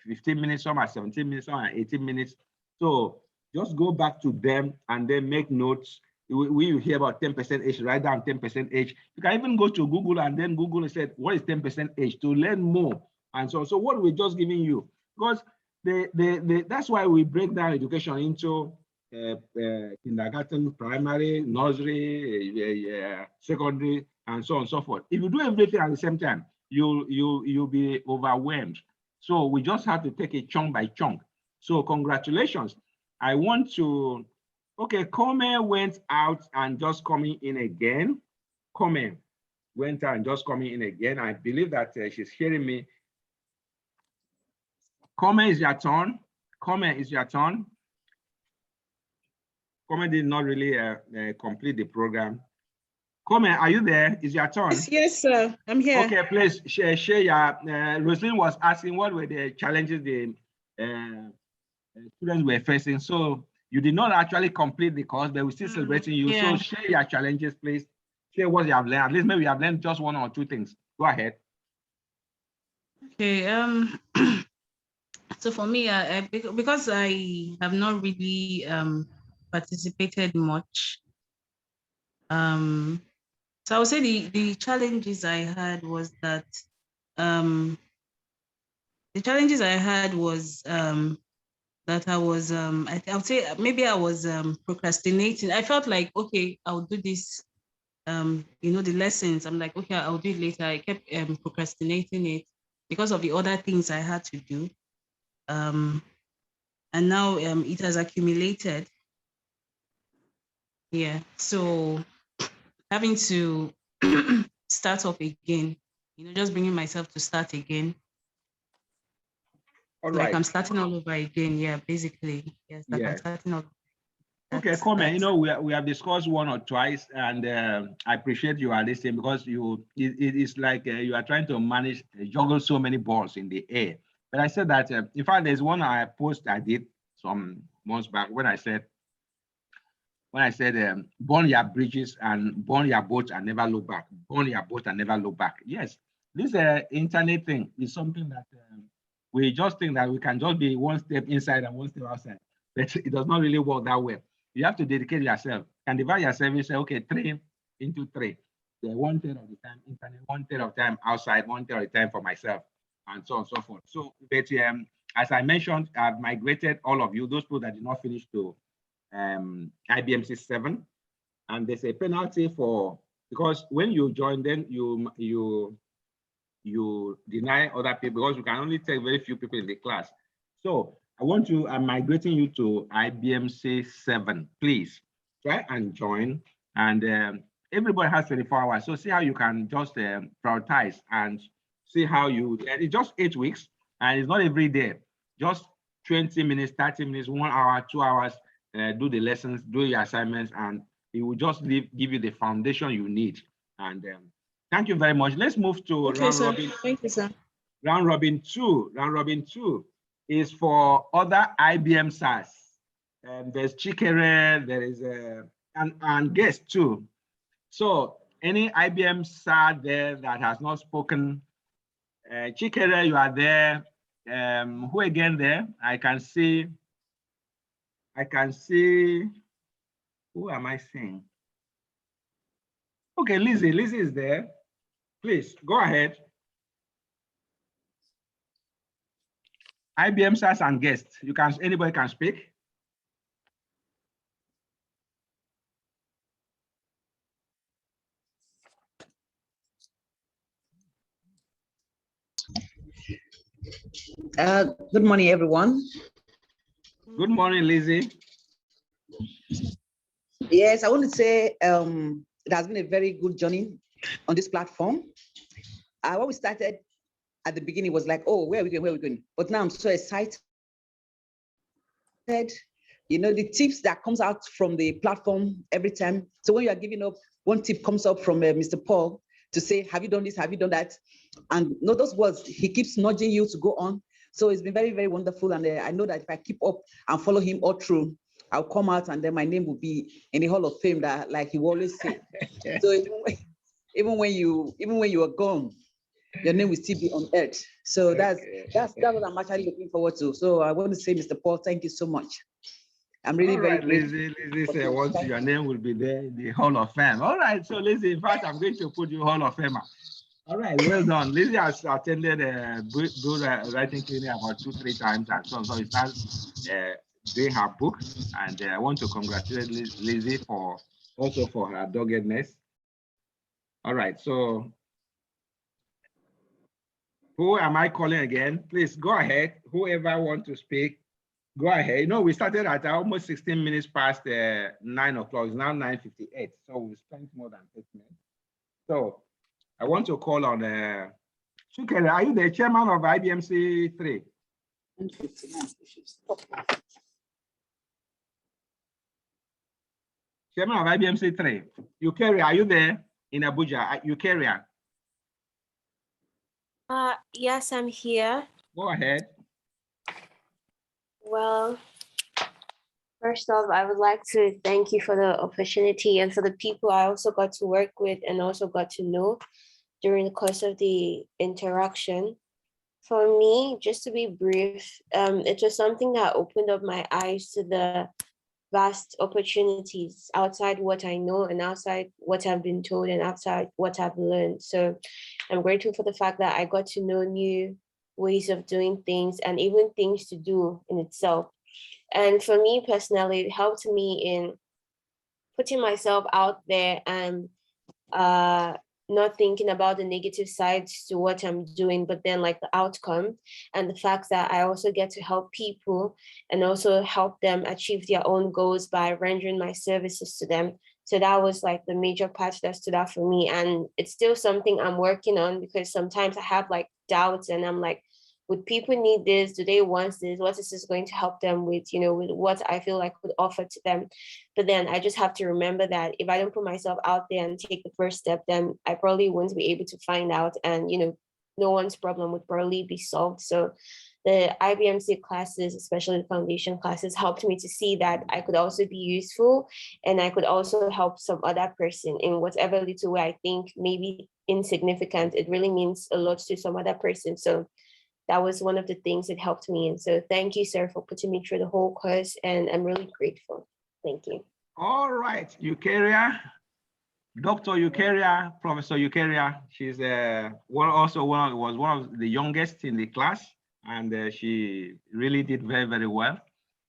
15 minutes, some are 17 minutes, some are 18 minutes. So just go back to them and then make notes. When you hear about 10% age, write down 10% age. You can even go to Google and then Google and said, what is 10% age, to learn more. And so what we're just giving you, because that's why we break down education into kindergarten, primary, nursery, secondary, and so on and so forth. If you do everything at the same time, you'll be overwhelmed. So we just have to take it chunk by chunk. So congratulations. I want to, okay, Come went out and just coming in again. Come went out and just coming in again. I believe that she's hearing me. Come is your turn. Come is your turn. Come did not really complete the program. Come, are you there? Is your turn? Yes, sir. I'm here. Okay, please share your. Roslyn was asking what were the challenges the students were facing. So you did not actually complete the course, but we're still celebrating you. Yeah. So share your challenges, please. Share what you have learned. At least maybe you have learned just 1 or 2 things. Go ahead. Okay. So for me, because I have not really participated much. So I would say the challenges I had was that that I was I would say maybe I was procrastinating. I felt like, okay, I'll do this, the lessons. I'm like, okay, I'll do it later. I kept procrastinating it because of the other things I had to do. And now it has accumulated. Yeah, so having to start up again, just bringing myself to start again. All like right. I'm starting all over again. Yeah, basically. Yes, like Yeah. I'm starting all. Okay, comment. We have discussed 1 or twice, and I appreciate you are listening, because it is like you are trying to manage, juggle so many balls in the air. But I said that, in fact, there's one I did some months back when I said, burn your bridges and burn your boats and never look back. Burn your boat and never look back. Yes, this internet thing is something that we just think that we can just be 1 step inside and 1 step outside, but it does not really work that way. You have to dedicate yourself. You can divide yourself. You say, okay, 3 into 3. The 1/3 of the time internet, 1/3 of time outside, 1/3 of the time for myself, and so on and so forth. So, but as I mentioned, I've migrated all of you, those people that did not finish, to iBMC-7, and there's a penalty because when you join, then you deny other people, because you can only take very few people in the class. So I'm migrating you to iBMC-7. Please try and join, and everybody has 24 hours. So see how you can just prioritize and see how it's just 8 weeks, and it's not every day, just 20 minutes, 30 minutes, 1 hour, 2 hours, do the lessons, do your assignments, and it will just give you the foundation you need. And thank you very much. Let's move to round robin. Thank you, sir. Round robin 2. Round robin 2 is for other IBM SARs. There's Chikere, there is and guest too. So any IBM SAR there that has not spoken, Chikere, you are there. Who again there? I can see. Who am I seeing? Okay, Lizzie is there. Please go ahead. IBM SARs and guests. Anybody can speak. Good morning, everyone. Good morning, Lizzie. Yes, I want to say it has been a very good journey on this platform. When we started at the beginning, it was like, oh, where are we going? Where are we going? But now I'm so excited. The tips that comes out from the platform every time. So when you are giving up, 1 tip comes up from Mr. Paul to say, have you done this? Have you done that? And those words, he keeps nudging you to go on. So it's been very, very wonderful. And I know that if I keep up and follow him all through, I'll come out and then my name will be in the Hall of Fame, that like he always say. even when you are gone, your name will still be on earth. So that's what I'm actually looking forward to. So I want to say, Mr. Paul, thank you so much. I'm really All very right, grateful. Lizzie said once your name will be there in the Hall of Fame. All right, so Lizzie, in fact, I'm going to put you Hall of Famer. All right, well done. Lizzie has attended Bull Writing Clinic about 2-3 times, and so it's now doing her book. And I want to congratulate Lizzie for her doggedness. All right, so who am I calling again? Please go ahead. Whoever wants to speak, go ahead. You know, we started at almost 16 minutes past 9 o'clock. It's now 9:58. So we spent more than 8 minutes. So I want to call on Chukere. Are you the chairman of iBMC-6? Chairman of iBMC-6. Eukarya, are you there in Abuja? Eukarya. Yes, I'm here. Go ahead. Well, first off, I would like to thank you for the opportunity and for the people I also got to work with and also got to know during the course of the interaction. For me, just to be brief, it was something that opened up my eyes to the vast opportunities outside what I know and outside what I've been told and outside what I've learned. So I'm grateful for the fact that I got to know new ways of doing things and even things to do in itself. And for me personally, it helped me in putting myself out there and not thinking about the negative sides to what I'm doing, but then like the outcome and the fact that I also get to help people and also help them achieve their own goals by rendering my services to them. So that was like the major part that stood out for me. And it's still something I'm working on because sometimes I have like doubts and I'm like, would people need this? Do they want this? What is this going to help them with, you know, with what I feel like would offer to them? But then I just have to remember that if I don't put myself out there and take the first step, then I probably won't be able to find out. And, you know, no one's problem would probably be solved. So the iBMC classes, especially the foundation classes, helped me to see that I could also be useful and I could also help some other person in whatever little way I think maybe insignificant. It really means a lot to some other person. So that was one of the things that helped me. And so thank you, sir, for putting me through the whole course. And I'm really grateful. Thank you. All right, Eukarya, Dr. Eukarya, Professor Eukarya. She's was one of the youngest in the class, and she really did very, very well.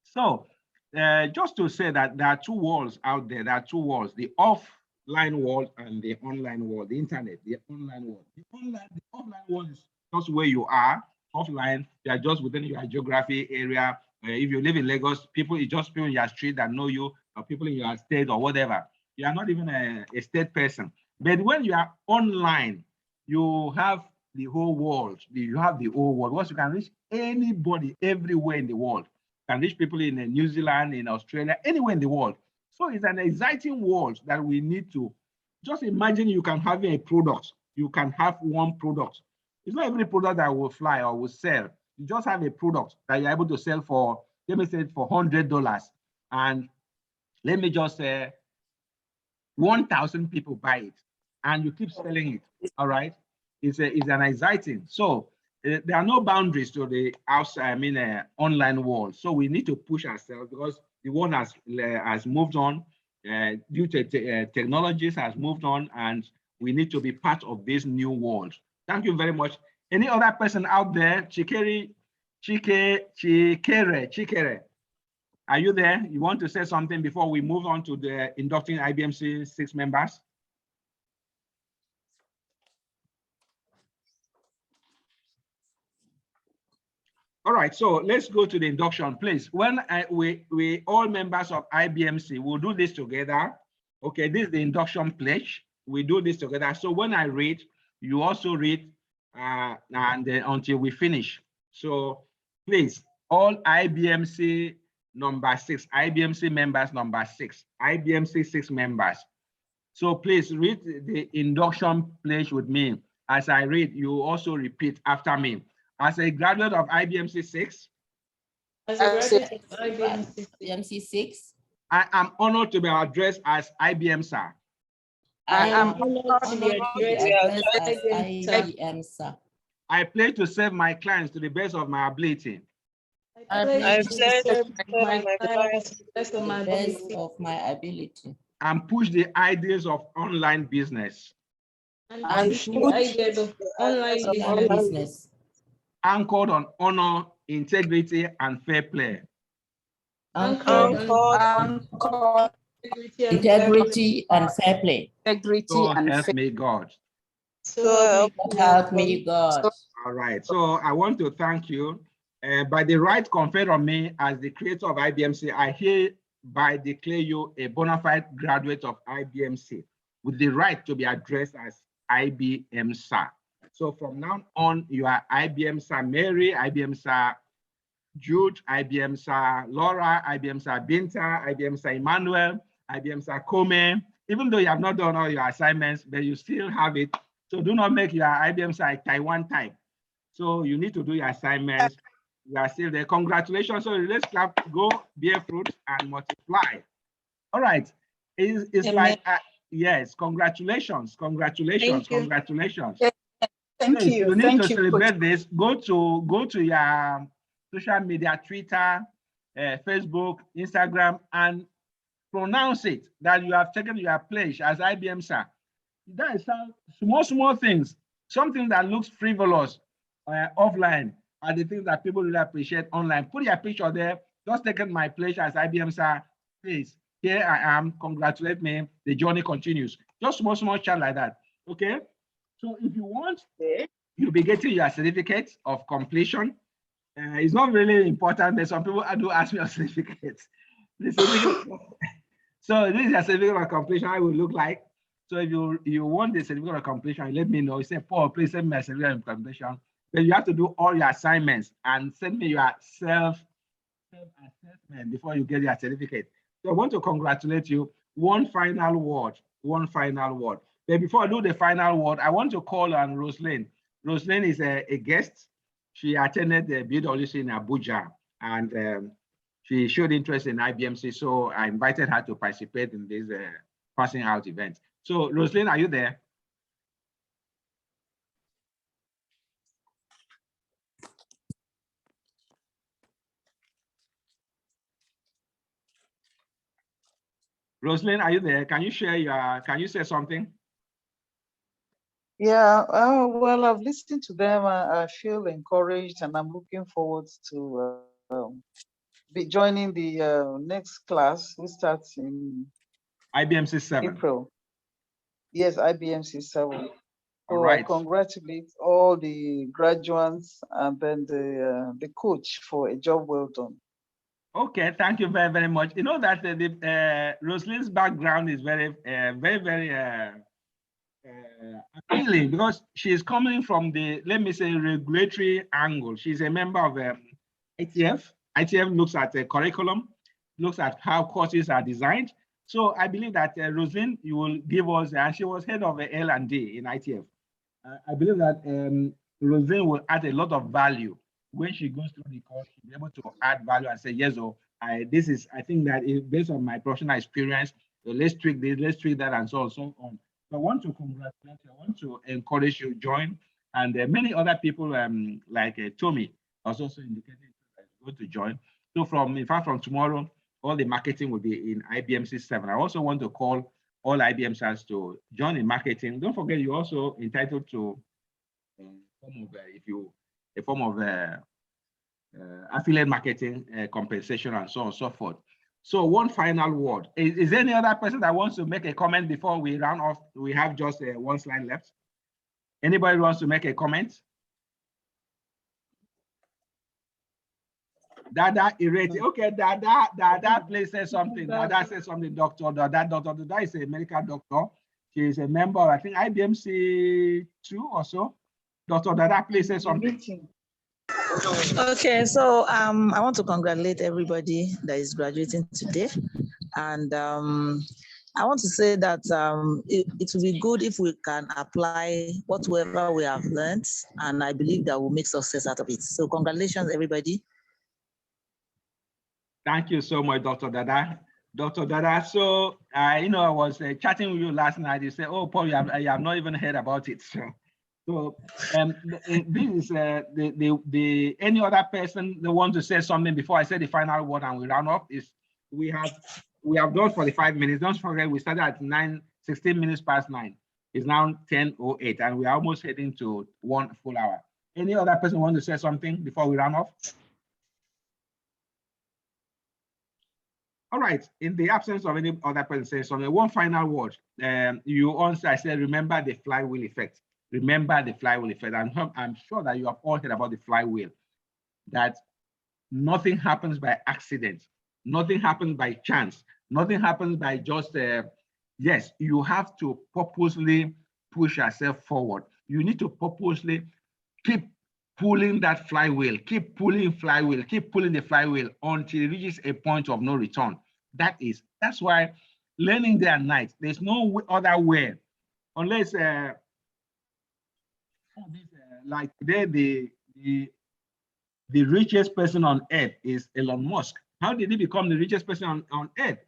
So just to say that there are two worlds out there. There are two worlds, the offline world and the online world, the internet, the online world. The offline world is just where you are. Offline, you are just within your geography area. If you live in Lagos, it's just people in your street that know you, or people in your state or whatever. You are not even a state person. But when you are online, you have the whole world. You have the whole world. Once you can reach anybody everywhere in the world. You can reach people in New Zealand, in Australia, anywhere in the world. So it's an exciting world that we need to just imagine. You can have a product. You can have one product. It's not every product that will fly or will sell. You just have a product that you're able to sell for, let me say, for $100. And let me just say 1,000 people buy it. And you keep selling it, all right? It's an exciting. So there are no boundaries to the outside, online world. So we need to push ourselves because the world has moved on, due to technologies has moved on, and we need to be part of this new world. Thank you very much. Any other person out there? Chikere, are you there? You want to say something before we move on to the inducting iBMC-6 members? All right, so let's go to the induction, please. When we all members of iBMC will do this together. Okay, this is the induction pledge. We do this together. So when I read, you also read, and then until we finish. So please, all iBMC number 6, iBMC members number 6, iBMC-6 members. So please read the induction pledge with me. As I read, you also repeat after me. As a graduate of iBMC-6, iBMC-6, I am honored to be addressed as IBM sir. I am am honored to be addressed as iBMC. I pledge to serve my clients to the best of my ability. I pledge pledge to to serve serve my clients to the best of my ability. Of my ability. And push the ideas of online business. And push the ideas of online business. Anchored on honor, integrity, and fair play. Integrity and fair play. So help me God. So help me God. All right. So I want to thank you. By the right conferred on me as the creator of iBMC, I hereby declare you a bona fide graduate of iBMC with the right to be addressed as iBMC. So from now on, you are iBMC Mary, iBMC Jude, iBMC Laura, iBMC Binta, iBMC Emmanuel, iBMC Kome. Even though you have not done all your assignments, but you still have it. So do not make your iBMC Taiwan type. So you need to do your assignments. You are still there. Congratulations. So let's clap, go bear fruit and multiply. All right. It's like, yes, congratulations, congratulations, congratulations. Thank you. You need Thank to you, celebrate this. Go to your social media, Twitter, Facebook, Instagram, and pronounce it that you have taken your pledge as iBMC. That is how small things, something that looks frivolous offline are the things that people really appreciate online. Put your picture there, just taking my pledge as iBMC, please. Here I am, congratulate me, the journey continues. Just small chat like that, okay? So if you want, you'll be getting your certificate of completion. It's not really important, but some people do ask me a certificate. So this is a certificate of completion, how it will look like. So if you want the certificate of completion, let me know. You say, Paul, please send me a certificate of completion. Then you have to do all your assignments and send me your self-assessment before you get your certificate. So I want to congratulate you. One final word. But before I do the final word, I want to call on Roslyn. Roslyn is a guest. She attended the BWC in Abuja, and she showed interest in iBMC, so I invited her to participate in this passing out event. So Roslyn, are you there? Roslyn, are you there? Can you share can you say something? Yeah, well, I've listened to them. I feel encouraged, and I'm looking forward to be joining the next class, which starts in iBMC-7. April. Yes, iBMC-7. So right. I congratulate all the graduates and then the coach for a job well done. Okay, thank you very, very much. You know that Roslyn's background is very appealing because she's coming from the, let me say, regulatory angle. She's a member of ITF. ITF looks at the curriculum, looks at how courses are designed. So I believe that Roslyn, you will give us, and she was head of L&D in ITF. I believe that Roslyn will add a lot of value when she goes through the course. She'll be able to add value and say, yes, I think that based on my professional experience, so let's tweak this, let's tweak that, and so on and so on. So I want to congratulate you. I want to encourage you to join. And many other people like Tommy has also indicated that he's going to join. So in fact, from tomorrow, all the marketing will be in iBMC-7. I also want to call all IBMCs to join in marketing. Don't forget, you're also entitled to a form of affiliate marketing compensation and so on and so forth. So one final word. Is there any other person that wants to make a comment before we round off? We have just one slide left. Anybody wants to make a comment? Dada irate. Okay, Dada please say something. Dada say something, Doctor Dada is a medical doctor. She is a member of, I think, iBMC 2 or so. Dr. Dada, please say something. Okay, so I want to congratulate everybody that is graduating today. And I want to say that it will be good if we can apply whatever we have learned, and I believe that we'll make success out of it. So congratulations, everybody. Thank you so much, Dr. Dada. Dr. Dada. So, I was chatting with you last night. You said, "Oh, Paul, you have not even heard about it." So, this is the any other person that want to say something before I say the final word and we round up. Is we have done 45 minutes. Don't forget, we started at 16 minutes past 9. It's now 10:08, and we're almost heading to 1 full hour. Any other person want to say something before we round off? All right. In the absence of any other person saying something, one final word. You also, I said, remember the flywheel effect. Remember the flywheel effect. I'm sure that you have all heard about the flywheel, that nothing happens by accident. Nothing happens by chance. Nothing happens by just, yes, you have to purposely push yourself forward. You need to purposely keep pulling that flywheel, keep pulling the flywheel until it reaches a point of no return. That's why learning day and night, there's no other way, unless like today, the richest person on earth is Elon Musk. How did he become the richest person on earth?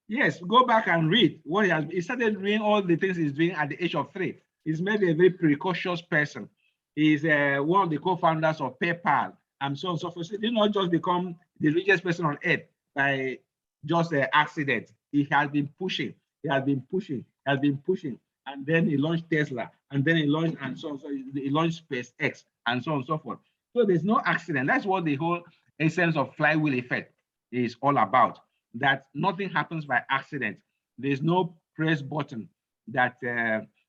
Yes, go back and read what he started doing, all the things he's doing at the age of 3. He's maybe a very precocious person. He's one of the co-founders of PayPal and so on and so forth. He did not just become the richest person on earth by just an accident. He has been pushing, and then he launched Tesla, and then he launched, and so on. So he launched SpaceX, and so on and so forth. So there's no accident. That's what the whole essence of flywheel effect is all about. That nothing happens by accident. There's no press button that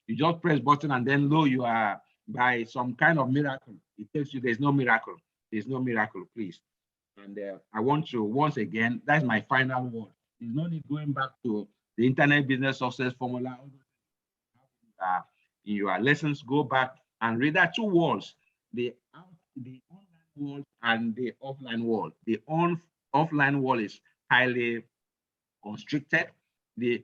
you just press button and then you are by some kind of miracle. It tells you there's no miracle. There's no miracle, please. And I want to, once again, that's my final word. There's no need going back to the internet business success formula. In your lessons, go back and read that 2 worlds, the online world and the offline world. The offline world is highly constricted. The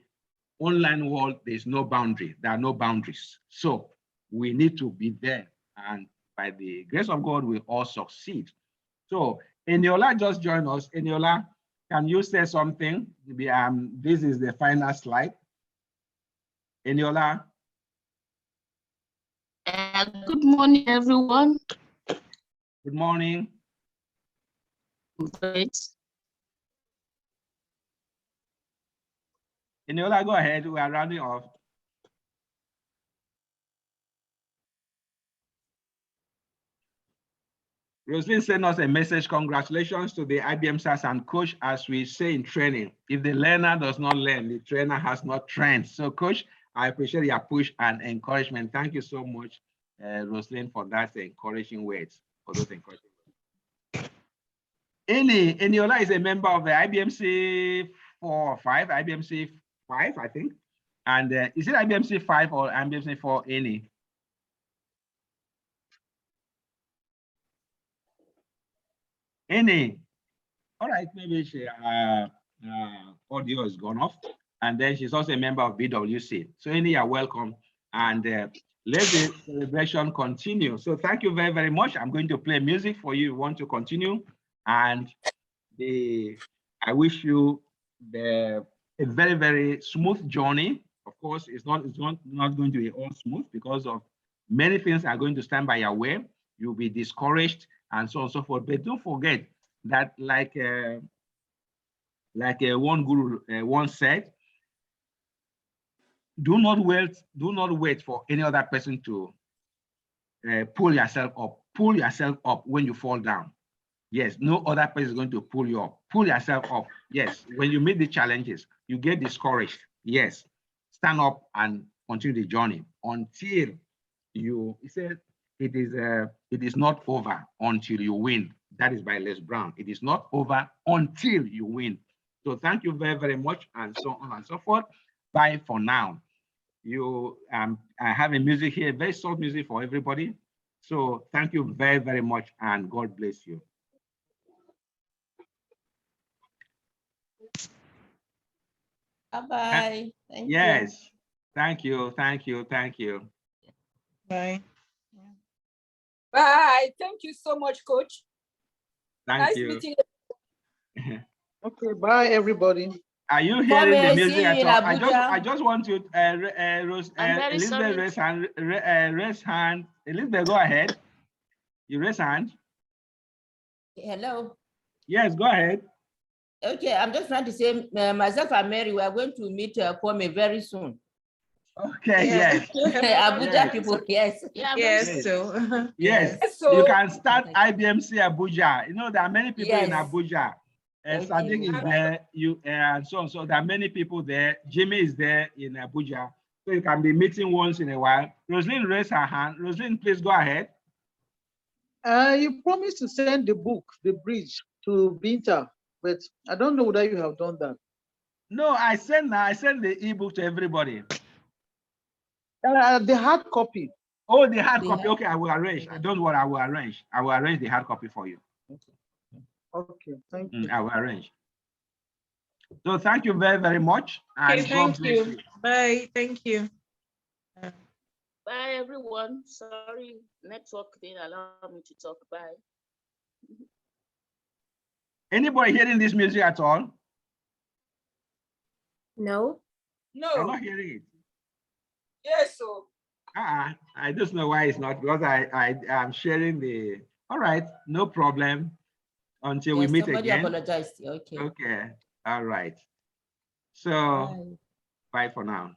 online world, there's no boundary. There are no boundaries. So we need to be there. And by the grace of God, we all succeed. So Eniola just joined us. Eniola, can you say something? This is the final slide. Eniola. Good morning, everyone. Good morning. Great. Eniola, go ahead. We are rounding off. Roslyn sent us a message. Congratulations to the iBMC-6 and coach, as we say in training. If the learner does not learn, the trainer has not trained. So coach, I appreciate your push and encouragement. Thank you so much, Roslyn, for that encouraging words, for those encouraging words. Eniola is a member of the iBMC 4 or 5, iBMC 5, I think. And is it iBMC 5 or iBMC 4, any? All right, maybe she audio is gone off, and then she's also a member of BWC. So Any, you're welcome, and let the celebration continue. So thank you very, very much. I'm going to play music for you if you want to continue, and I wish you a very, very smooth journey. Of course, it's not going to be all smooth because of many things are going to stand by your way. You'll be discouraged and so on and so forth. But don't forget that, like one guru once said, do not wait for any other person to pull yourself up. Pull yourself up when you fall down. Yes, no other person is going to pull you up. Pull yourself up. Yes, when you meet the challenges, you get discouraged. Yes, stand up and continue the journey until you, he said, it is not over until you win. That is by Les Brown. It is not over until you win. So thank you very, very much, and so on and so forth. Bye for now. I have a music here, very soft music for everybody. So thank you very, very much, and God bless you. Bye-bye. Thank you. Yes. Thank you. Thank you. Thank you. Bye. Bye. Thank you so much, Coach. Thank Nice you. meeting Okay, bye, everybody. Are you hearing the I music see you at in all? Abuja. I just want you, very Elizabeth, sorry. raise hand. Elizabeth, go ahead. You raise hand. Hello. Yes, go ahead. Okay, I'm just trying to say, myself and Mary, we are going to meet Kwame very soon. Okay, Yeah. yes. Abuja Yes. people, yes. Yeah, Yes, so Yes, So you can start IBMC Abuja. You know, there are many people in Yes. Abuja. Thank Sadiq you. is there, and so on. So there are many people there. Jimmy is there in Abuja. So you can be meeting once in a while. Rosalind raised her hand. Rosalind, please go ahead. You promised to send the book, The Bridge, to Binta, but I don't know whether you have done that. No, I sent the ebook to everybody. The hard copy. Oh, the hard copy. Okay, I will arrange. Don't worry, I will arrange. I will arrange the hard copy for you. Okay, thank you. I will arrange. So thank you very, very much. And okay, God thank bless you. Bye. Thank you. Bye, everyone. Sorry, network didn't allow me to talk. Bye. Anybody hearing this music at all? No. I'm not hearing it. yes, so I just know why it's not, because I'm sharing the, all right, no problem until we Yes, meet somebody again. apologized. Okay. Okay, all right. So Bye. bye for now.